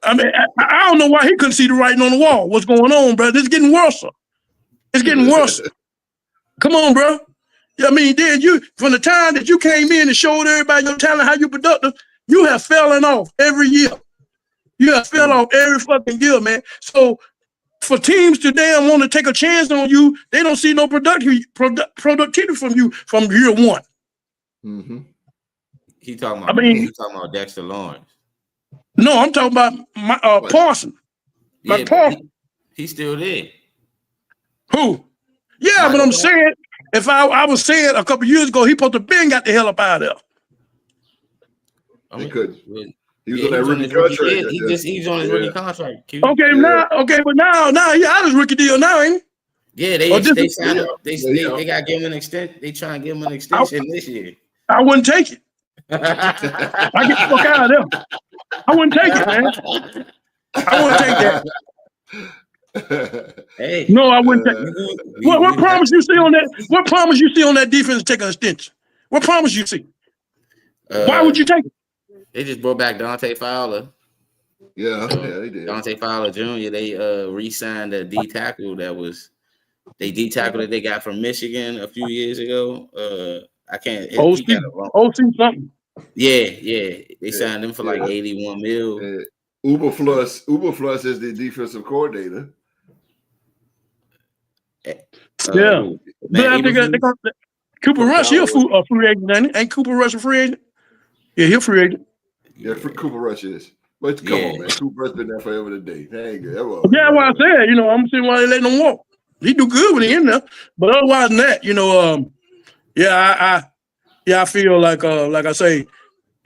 I mean, I don't know why he couldn't see the writing on the wall. What's going on, bro? It's getting worse. It's getting worse. Come on, bro. I mean, then you from the time that you came in and showed everybody your talent, how you productive, you have fallen off every year. You have fell off every fucking year, man. So for teams to damn want to take a chance on you, they don't see no productivity from you from year one.
Mm-hmm.
He talking about Dexter Lawrence.
No, I'm talking about my Parsons.
Yeah,
Parsons.
He's still there.
Who? Yeah, but I'm saying if I was saying a couple years ago, he supposed to been got the hell up out of there.
He couldn't. He was
Yeah,
on that rookie contract.
He's on his rookie contract. Q.
Okay, but now he out his rookie deal now, ain't he?
Yeah, they signed him. They got to give him an extension. They trying to give him an extension this year.
I wouldn't take it. I get the fuck out of there. I wouldn't take it, man. I wouldn't take that.
Hey,
no, I wouldn't take it. What promise you see on that? What promise you see on that defense to take an extension? What promise you see? Why would you take it?
They just brought back Dante Fowler.
Yeah, they did.
Dante Fowler Jr. They re-signed a D tackle D tackle that they got from Michigan a few years ago. I can't.
OC something.
Yeah. They signed him for like 81 mil.
Uber Flus is the defensive coordinator.
But I think Cooper Rush, he's a free agent, ain't Cooper Rush a free agent? Yeah, he's a free agent.
Yeah, Cooper Rush is. But come on, man. Cooper Rush been there forever today. That ain't good.
Yeah, what I said, I'm saying why they letting him walk. He do good when he in there. But otherwise than that, I feel like I say,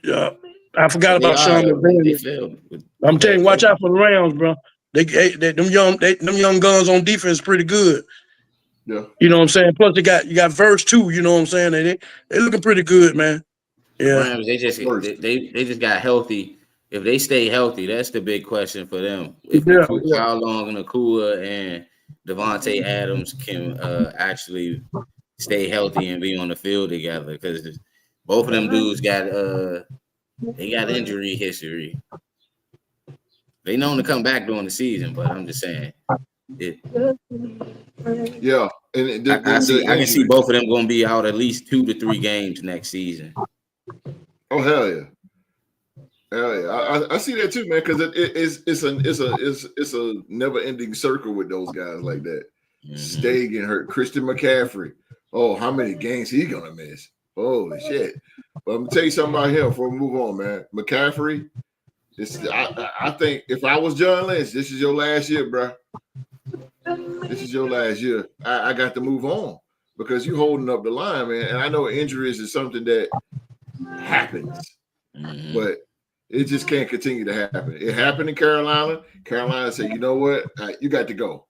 I forgot about Sean McVay. I'm telling you, watch out for the Rams, bro. Them young guns on defense is pretty good.
Yeah.
You know what I'm saying? Plus you got verse too, you know what I'm saying? They looking pretty good, man. Yeah.
Rams, they just got healthy. If they stay healthy, that's the big question for them. How long Nakua and Devontae Adams can actually stay healthy and be on the field together, because both of them dudes got injury history. They known to come back during the season, but I'm just saying it.
Yeah, and
I can see both of them going to be out at least 2 to 3 games next season.
Oh hell yeah! I see that too, man. Because it's a never-ending circle with those guys like that. Mm-hmm. Stay getting hurt. Christian McCaffrey. Oh, how many games he gonna miss? Holy shit! But I'm gonna tell you something about him before we move on, man. McCaffrey. I think if I was John Lynch, this is your last year, bro. This is your last year. I got to move on because you holding up the line, man. And I know injuries is something that happens, but it just can't continue to happen. It happened in Carolina. Carolina said, you know what? You got to go.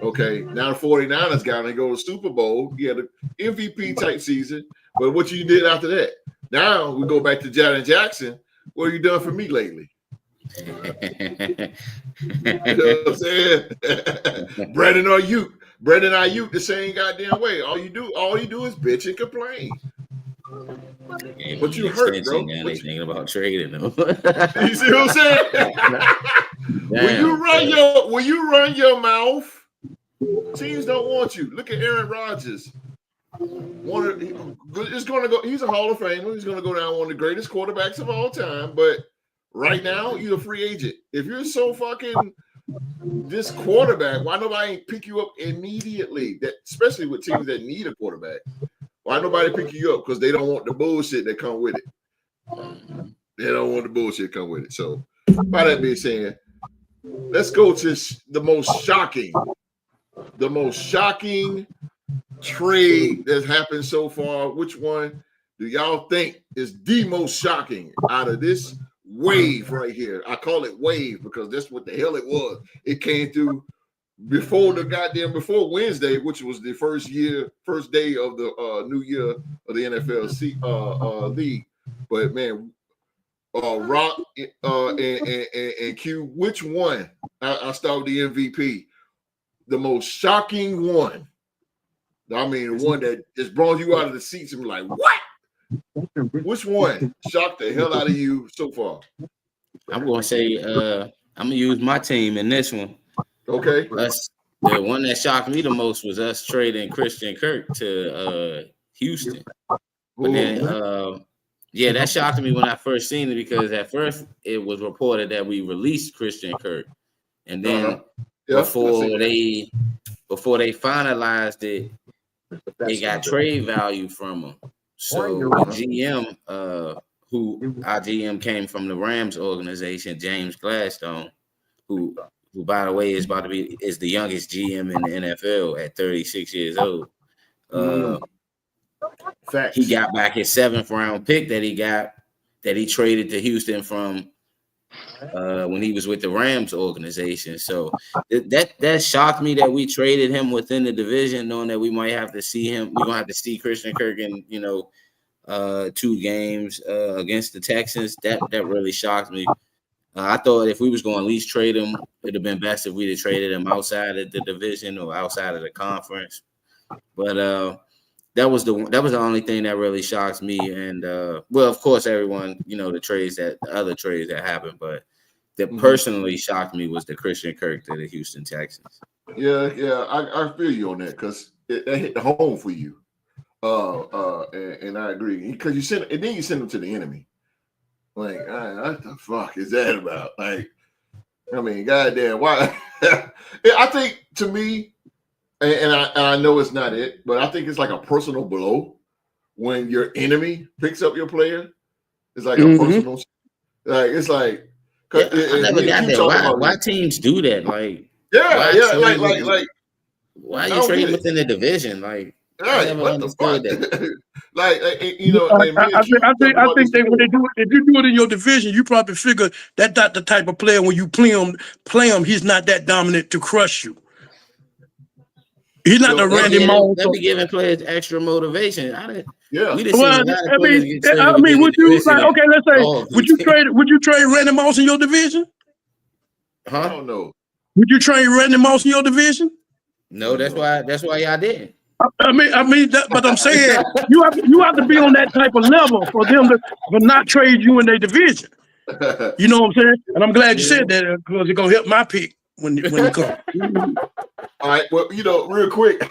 Okay, now the 49ers got to go to Super Bowl. He had an MVP type season, but what you did after that? Now we go back to Jalen Jackson. What have you done for me lately? You know what I'm saying? Brandon Ayuk, the same goddamn way. All you do is bitch and complain.
Yeah,
but you hurt, bro.
Now they thinking about trading them.
You see what I'm saying? When you run your mouth, teams don't want you. Look at Aaron Rodgers. He's a Hall of Famer. He's going to go down one of the greatest quarterbacks of all time. But right now, you're a free agent. If you're so fucking this quarterback, why nobody ain't pick you up immediately? That especially with teams that need a quarterback. Why nobody pick you up? Because they don't want the bullshit that come with it. They don't want the bullshit come with it. So, by that being said, let's go to the most shocking trade that's happened so far. Which one? do y'all think is the most shocking out of this wave right here? I call it wave because that's what the hell it was. It came through before Wednesday, which was the first day of the new year of the NFL league. But man, Rock and Q, which one? I start with the MVP. The most shocking one. I mean, the one that just brought you out of the seats and be like, what? Which one shocked the hell out of you so far?
I'm gonna say I'm gonna use my team in this one.
Okay.
The one that shocked me the most was us trading Christian Kirk to Houston. But then that shocked me when I first seen it because at first it was reported that we released Christian Kirk. And then before they finalized it, they got trade value from him. So the GM, who our GM came from the Rams organization, James Gladstone, who by the way is the youngest GM in the NFL at 36 years old. He got back his 7th round pick that he traded to Houston from when he was with the Rams organization. So that shocked me that we traded him within the division, knowing that we might have to see him. We're gonna have to see Christian Kirk in 2 games against the Texans. That really shocked me. I thought if we was going to at least trade him, it'd have been best if we'd have traded him outside of the division or outside of the conference. But that was the only thing that really shocks me. And well, of course, everyone, the other trades that happened, but that personally shocked me was the Christian Kirk to the Houston Texans.
Yeah, I feel you on that because that hit the home for you. And I agree because you send them to the enemy. Like, what the fuck is that about? Like, I mean, goddamn, why? I think to me, and I know it's not it, but I think it's like a personal blow when your enemy picks up your player. It's like a personal, like it's like.
I never got that. Why teams do that? Like, why are you trading within the division? Like, I never understood that.
I
think when they do it, if you do it in your division, you probably figure that's not the type of player when you play him, he's not that dominant to crush you. He's not the Randy Moss.
Let me giving players extra motivation. Would you
trade Randy Moss in your division?
Huh?
I don't know.
Would you trade Randy Moss in your division?
No, that's why y'all didn't.
But I'm saying you have to be on that type of level for them to not trade you in their division. You know what I'm saying? And I'm glad you said that because it's gonna help my pick when you come.
All right, well, real quick, but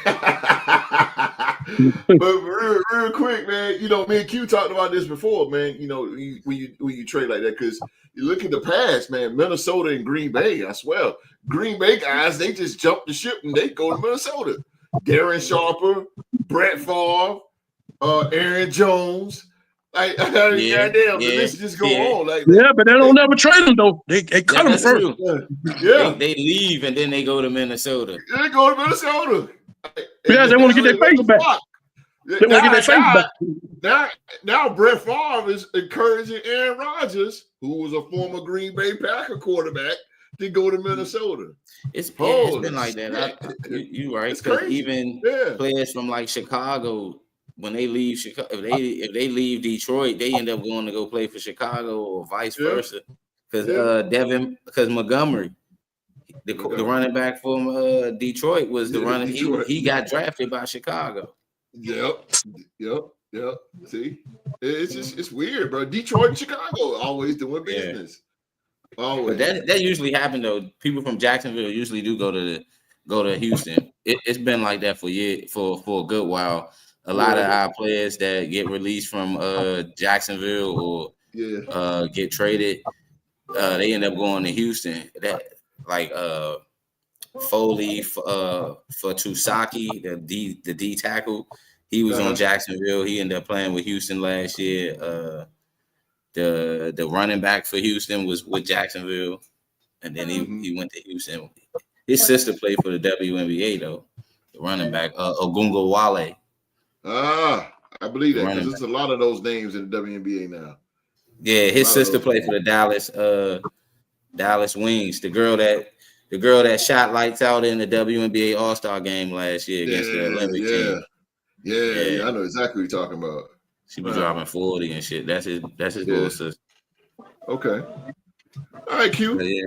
real quick, man. Me and Q talked about this before, man. When you trade like that, because you look at the past, man. Minnesota and Green Bay. I swear, Green Bay guys, they just jump the ship and they go to Minnesota. Darren Sharper, Brett Favre, Aaron Jones. Like, goddamn, the list just go on. Like,
but they don't ever trade them though. They cut them first.
They leave and then they go to Minnesota.
They go to Minnesota.
They want to get their face back. They want to get their face back.
Now Brett Favre is encouraging Aaron Rodgers, who was a former Green Bay Packer quarterback, to go to Minnesota.
It's been like that. You right? Because even players from like Chicago, when they leave Chicago, if they leave Detroit, they end up going to go play for Chicago or vice versa. Because Montgomery, the running back from Detroit, was the running. He got drafted by Chicago.
Yep. See, it's weird, bro. Detroit and Chicago always doing business. Always.
But that usually happens though. People from Jacksonville usually do go to Houston. It's been like that for a good while. A lot of our players that get released from Jacksonville or get traded, they end up going to Houston. That like Foley for Tusaki, the D tackle. He was on Jacksonville. He ended up playing with Houston last year. The running back for Houston was with Jacksonville, and then he went to Houston. His sister played for the WNBA though. The running back, Ogungo Wale.
I I believe that because
Running
there's a lot of those names in the WNBA now.
Yeah, his sister played for the Dallas Wings. The girl that shot lights out in the WNBA All-Star game last year against the Olympic team.
Yeah, I know exactly what you're talking about.
She be dropping 40 and shit. That's his little sister.
Okay. All right, Q.
Yeah.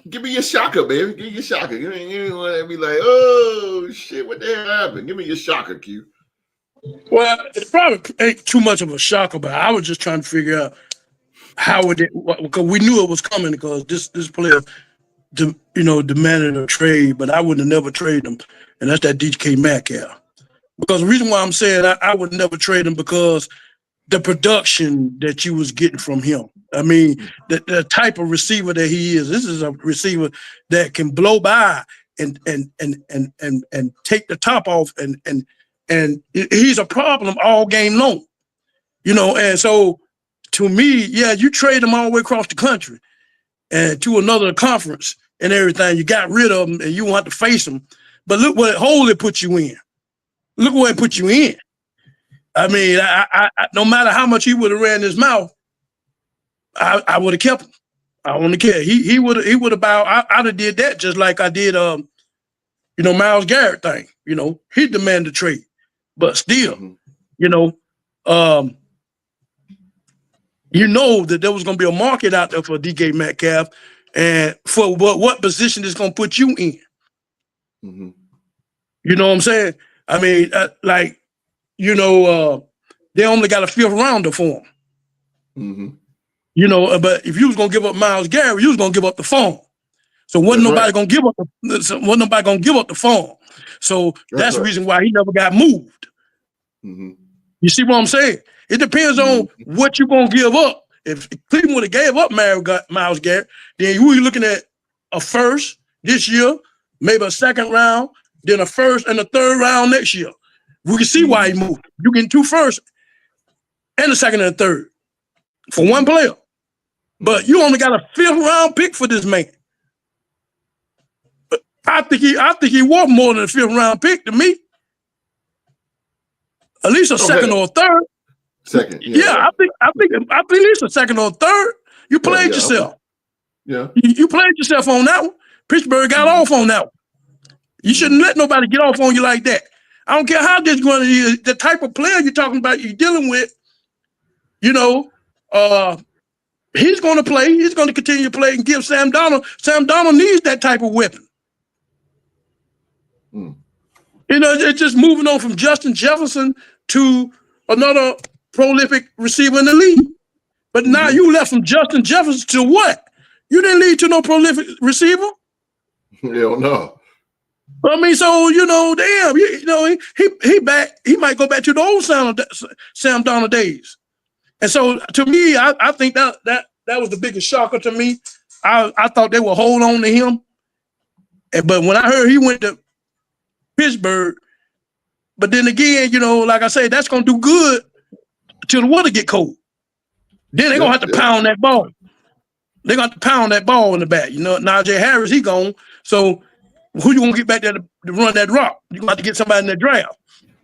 Give me your shocker, baby. Give me your shocker. You ain't want to be like, oh shit, what the hell happened? Give me your shocker, Q.
Well, it probably ain't too much of a shocker, but I was just trying to figure out how it, because we knew it was coming because this player, demanded a trade, but I would have never traded him, and that's that DK Metcalf. Because the reason why I'm saying I would never trade him because the production that you was getting from him. I mean, the type of receiver that he is. This is a receiver that can blow by and take the top off, and he's a problem all game long. And so to me, yeah, you trade him all the way across the country and to another conference and everything. You got rid of him and you want to face him. But look what hole it put you in. Look where it put you in. I mean, I no matter how much he would have ran his mouth, I would have kept him. I don't care. He would have bowed. I'd have did that just like I did Myles Garrett thing. He demanded trade. But still, that there was going to be a market out there for DK Metcalf, and for what position is going to put you in.
Mm-hmm.
You know what I'm saying? I mean, they only got a 5th rounder for him.
Mm-hmm.
But if you was going to give up Myles Garrett, you was going to give up the phone. So wasn't nobody going to give up the phone. So that's the reason why he never got moved.
Mm-hmm.
You see what I'm saying? It depends on what you're going to give up. If Cleveland would have gave up Myles Garrett, then you were looking at a first this year, maybe a 2nd round, then a 1st and a 3rd round next year. We can see why he moved. You getting 2 firsts and a 2nd and a 3rd for one player. But you only got a 5th round pick for this man. I think he worth more than a 5th round pick to me. At least a 2nd or a 3rd.
Second,
I think at least a 2nd or a 3rd. You played yourself.
Okay. Yeah,
you played yourself on that one. Pittsburgh got off on that one. You shouldn't let nobody get off on you like that. I don't care how disgruntled he is. The type of player you're talking about, you're dealing with. He's going to play. He's going to continue to play and give Sam Darnold. Sam Darnold needs that type of weapon. It's just moving on from Justin Jefferson to another prolific receiver in the league. But now you left from Justin Jefferson to what? You didn't lead to no prolific receiver?
Hell no.
I mean, so, damn, he back. He might go back to the old Sam Darnold days. And so, to me, I think that was the biggest shocker to me. I thought they would hold on to him. But when I heard he went to Pittsburgh, but then again, like I say, that's going to do good till the weather get cold. Then they're going to have to pound that ball. They're going to have to pound that ball in the back. Najee Harris, he gone. So who you going to get back there to run that rock? You're going to have to get somebody in that draft.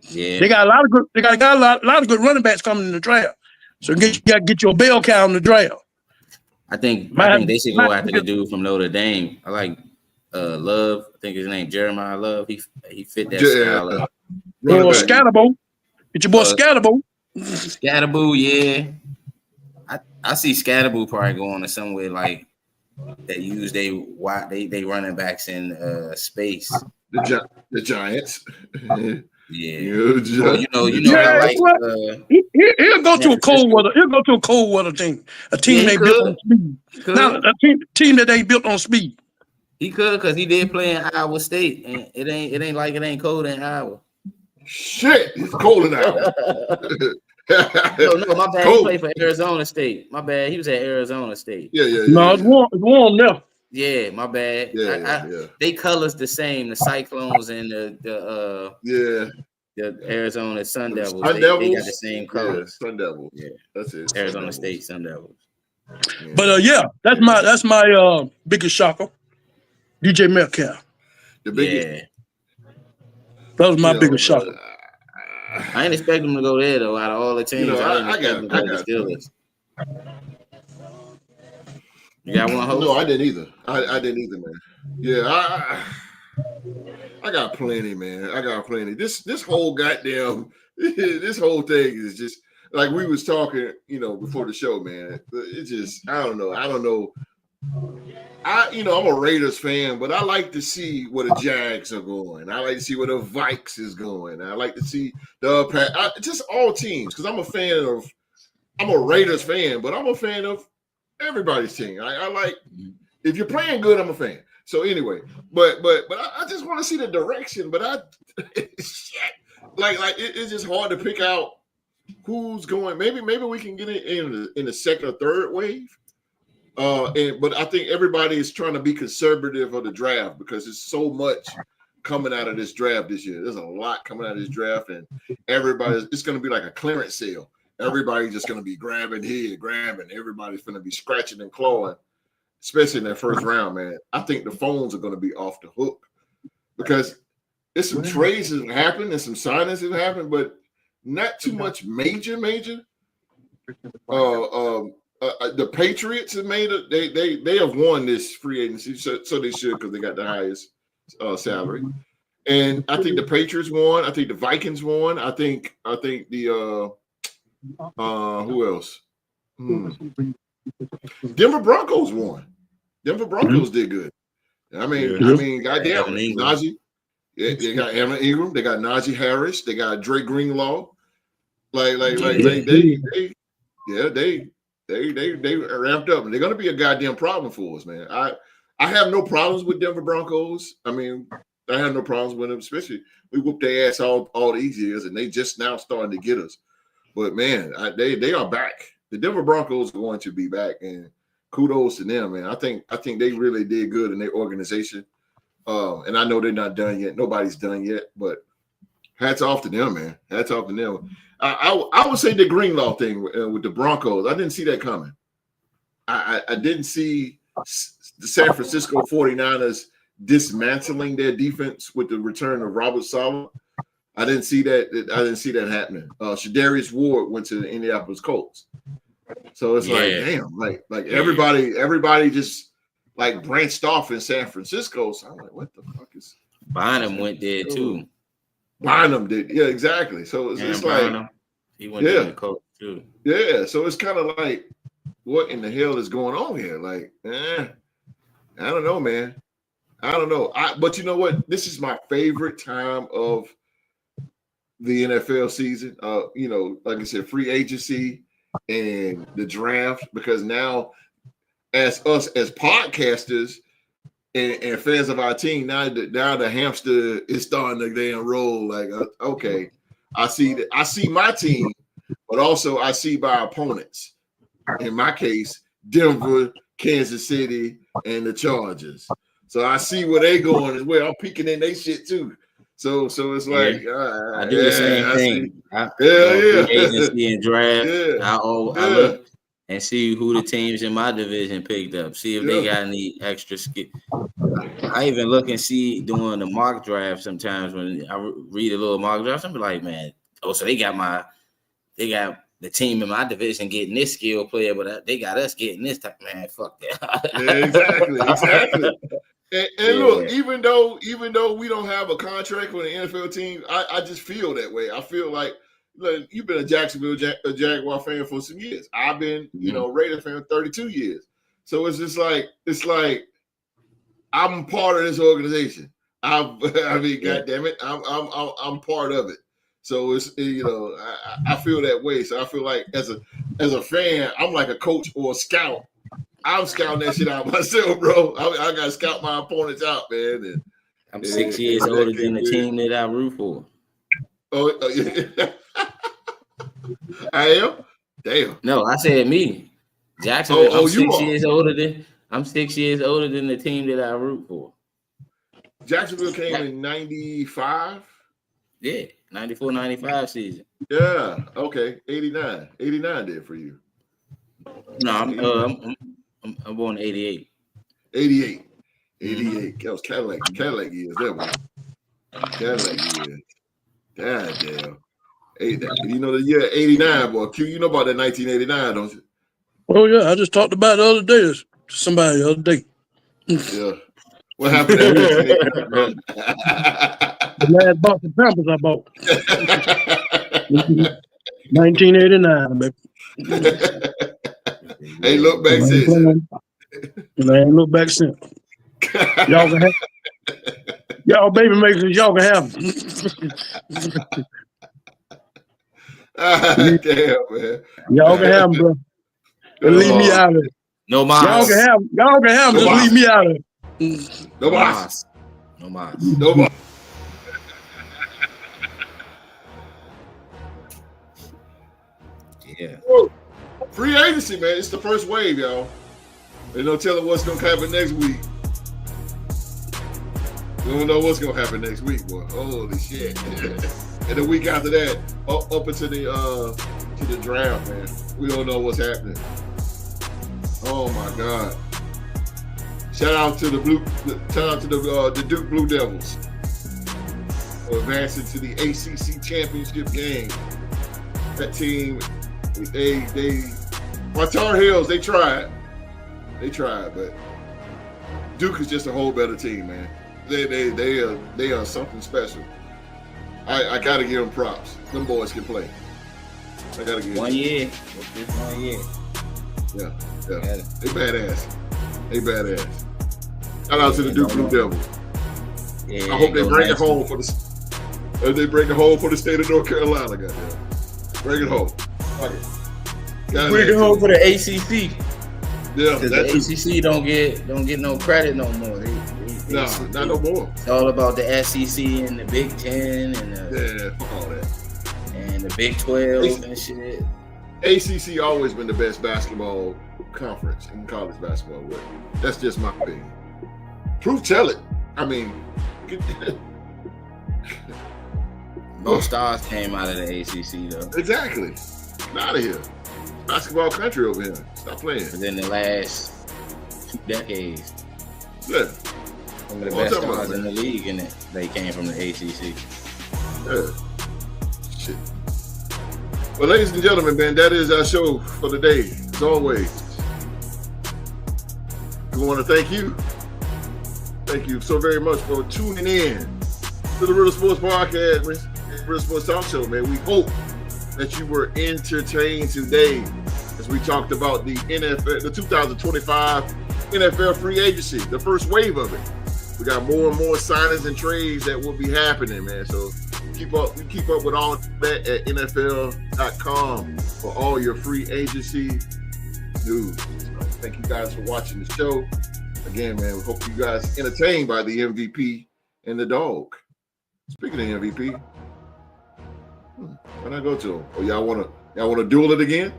Yeah.
They got a lot of good. They got a lot of good running backs coming in the draft. So you got to get your bell cow in the draft.
I think they should go after the dude from Notre Dame. I like Love. I think his name Jeremiah Love. He fit that style.
Or Scatterbo. Get your boy Scatterbo.
Scatterbo, yeah. I see Scatterbo probably going to somewhere like that use they running backs in space.
The Giants.
Yeah.
I like he'll go to a cold weather. He'll go to a cold weather team. A team they built on speed. Not a team that they built on speed.
He could because he did play in Iowa State, and it ain't like it ain't cold in Iowa.
Shit, it's cold in Iowa.
No, my bad. Cold. He played for Arizona State. My bad. He was at Arizona State.
Yeah.
No, it's warm now.
Yeah, my bad.
Yeah.
They colors the same. The Cyclones and the Arizona Sun Devils. They got the same colors.
Sun Devils. Yeah, that's it.
Arizona State Sun Devils.
Yeah. But that's my biggest shocker. DJ Metcalf.
The biggest.
Yeah. That was my biggest shocker.
I ain't expect them to go there though. Out of all the teams, I didn't expect them to go to the Steelers. You got one host?
No, I didn't either. I didn't either, man. Yeah, I got plenty, man. I got plenty. This whole goddamn this whole thing is just like we was talking, before the show, man. It's just I don't know. I'm a Raiders fan, but I like to see where the Jags are going. I like to see where the Vikes is going. I like to see just all teams because I'm a Raiders fan, but I'm a fan of everybody's team. I like if you're playing good, I'm a fan. So anyway, but I just want to see the direction. But it's just hard to pick out who's going. Maybe we can get it in the second or third wave. But I think everybody is trying to be conservative of the draft because there's so much coming out of this draft this year. There's a lot coming out of this draft, and it's going to be like a clearance sale. Everybody's just going to be grabbing. Everybody's going to be scratching and clawing, especially in that first round, man. I think the phones are going to be off the hook because there's some trades that have happened and some signings that have happened, but not too much major. The Patriots have made it. They have won this free agency, so they should because they got the highest salary. And I think the Patriots won. I think the Vikings won. I think the who else? Denver Broncos won. Denver Broncos did good. I mean, goddamn, Najee. Yeah, they got Evan Ingram. They got Najee Harris. They got Drake Greenlaw. They ramped up, and they're going to be a goddamn problem for us, man. I have no problems with Denver Broncos. I mean, I have no problems with them, especially we whooped their ass all these years, and they just now starting to get us. But man, they are back. The Denver Broncos are going to be back, and kudos to them, man. I think they really did good in their organization. And I know they're not done yet. Nobody's done yet, but hats off to them, man. Hats off to them. I would say the Greenlaw thing with the Broncos. I didn't see that coming. I didn't see the San Francisco 49ers dismantling their defense with the return of Robert Saleh. I didn't see that happening. Shadarius Ward went to the Indianapolis Colts. So it's like, damn, like everybody just like branched off in San Francisco. So I'm like, what the fuck is
Bynum went there too.
Bynum did, yeah, exactly. So it's like
Bynum, he went to the Colts too.
Yeah, so it's kind of like, what in the hell is going on here? Like, I don't know, man. I don't know. But you know what? This is my favorite time of the NFL season. Like I said, free agency and the draft, because now as podcasters and fans of our team, now the hamster is starting to damn roll. Like, okay, I see my team, but also I see my opponents. In my case, Denver, Kansas City, and the Chargers. So I see where they going as well. I'm peeking in their shit too. So it's like
I do the same thing. Agency and draft. I look and see who the teams in my division picked up. See if they got any extra skill. I even look and see during the mock draft sometimes when I read a little mock draft. I'm like, man, so they got the team in my division getting this skill player, but they got us getting this type. Man, fuck that.
Exactly. And look, even though we don't have a contract with an NFL team, I just feel that way. I feel like you've been a Jacksonville Jaguar fan for some years. I've been, Raider fan for 32 years. So it's just like I'm part of this organization. God damn it, I'm part of it. So it's I feel that way. So I feel like as a fan, I'm like a coach or a scout. I'm scouting that shit out myself, bro. I got to scout my opponents out, man. And,
I'm 6 years older than the team that I root for.
Oh yeah. I am? Damn.
No, I said me. Jacksonville. I'm 6 years older than the team that I root for.
Jacksonville came in 95?
Yeah, 94, 95 season.
Yeah, okay. 89. 89 did for you.
No, I'm born 88.
88. That was Cadillac years. That was Cadillac years. God damn. You know the year 89, boy. Q, you know about that 1989, don't you?
Oh yeah, I just talked about it the other day to somebody the other day.
Yeah. What happened in 1989, man?
The last box of Pampers I bought. 1989, baby.
Hey, look back
And I ain't
since.
look back since. Y'all can have y'all baby makers, y'all can have them.
Damn, man.
Y'all can have them, bro. And leave me out of it.
No mas.
Y'all can have them, just leave me out of it.
No mas.
No mas.
No mas.
Yeah.
Free agency, man. It's the first wave, y'all. There's no telling what's gonna happen next week. We don't know what's gonna happen next week, boy. Holy shit! And the week after that, up into the draft, man. We don't know what's happening. Oh my God! Shout out to the Duke Blue Devils for advancing to the ACC championship game. That team, my Tar Heels, they tried, but Duke is just a whole better team, man. They are something special. I gotta give them props. Them boys can play. I gotta give
1 year. Just 1 year.
Yeah. They badass. Shout out to the Duke Blue Devils.
Yeah,
I hope they bring it home for the state of North Carolina, goddamn. Bring it home.
Bring it home for the ACC.
Yeah,
because the ACC don't get no credit no more.
Not no more.
It's all about the SEC and the Big Ten and
fuck all that.
And the Big 12 and shit.
ACC always been the best basketball conference in college basketball. That's just my opinion. Proof tell it. I mean,
most stars came out of the ACC though.
Exactly. Out of here. Basketball country over here. Stop playing.
Within the last 2 decades.
Yeah.
Some of the best stars in the league, and they came from the ACC.
Yeah. Shit. Well, ladies and gentlemen, man, that is our show for the day. As always, we want to thank you. Thank you so very much for tuning in to the Real Sports Podcast, Real Sports Talk Show, man. We hope that you were entertained today as we talked about the NFL, the 2025 NFL free agency, the first wave of it. We got more and more signings and trades that will be happening, man. So keep up with all that at NFL.com for all your free agency news. Thank you guys for watching the show. Again, man, we hope you guys entertained by the MVP and the dog. Speaking of MVP, when I go to him, y'all wanna duel it again?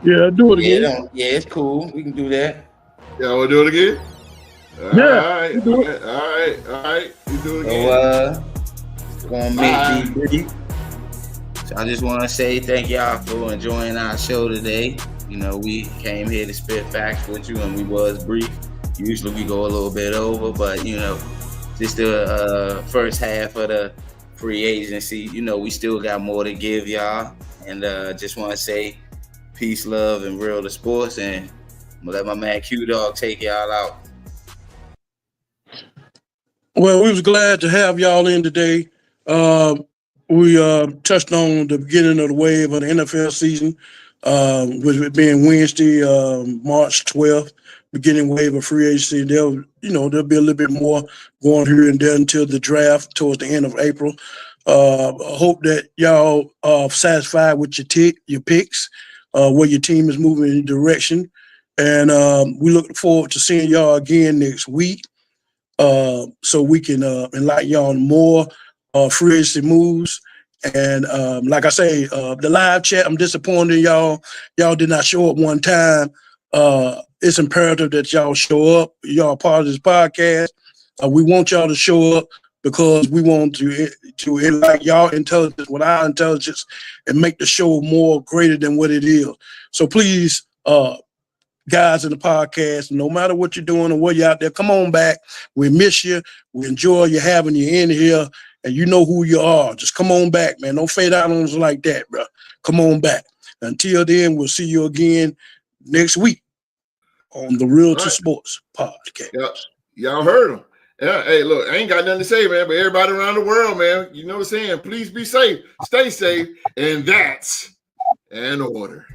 Yeah, do it again.
Yeah, it's cool. We can do that.
Y'all wanna do it again?
Yeah.
All right. You do it again.
So, gonna make these brief. So I just want to say thank y'all for enjoying our show today. You know, we came here to spit facts with you, and we was brief. Usually we go a little bit over, but you know, just the first half of the free agency. You know, we still got more to give y'all, and just want to say peace, love, and real to sports. And I'm gonna let my man Q Dog take y'all out.
Well, we was glad to have y'all in today. We touched on the beginning of the wave of the NFL season, with it being Wednesday, March 12th, beginning wave of free agency. There'll be a little bit more going here and there until the draft towards the end of April. I hope that y'all are satisfied with your picks, where your team is moving in direction. And we look forward to seeing y'all again next week. So we can enlighten y'all on more free agency moves. And like I say, the live chat, I'm disappointed in y'all. Y'all did not show up one time. It's imperative that y'all show up. Y'all part of this podcast. We want y'all to show up because we want to enlighten y'all intelligence with our intelligence and make the show more greater than what it is. So please, guys in the podcast, no matter what you're doing or where you're out there, come on back. We miss you. We enjoy you having you in here. and you know who you are. Just come on back, man. Don't fade out on us like that, bro. Come on back. Until then, we'll see you again next week on the Real to Sports podcast.
Yep. Y'all heard him. Yeah, hey, look, I ain't got nothing to say, man, but everybody around the world, man, you know what I'm saying? Please be safe, stay safe, and that's an order.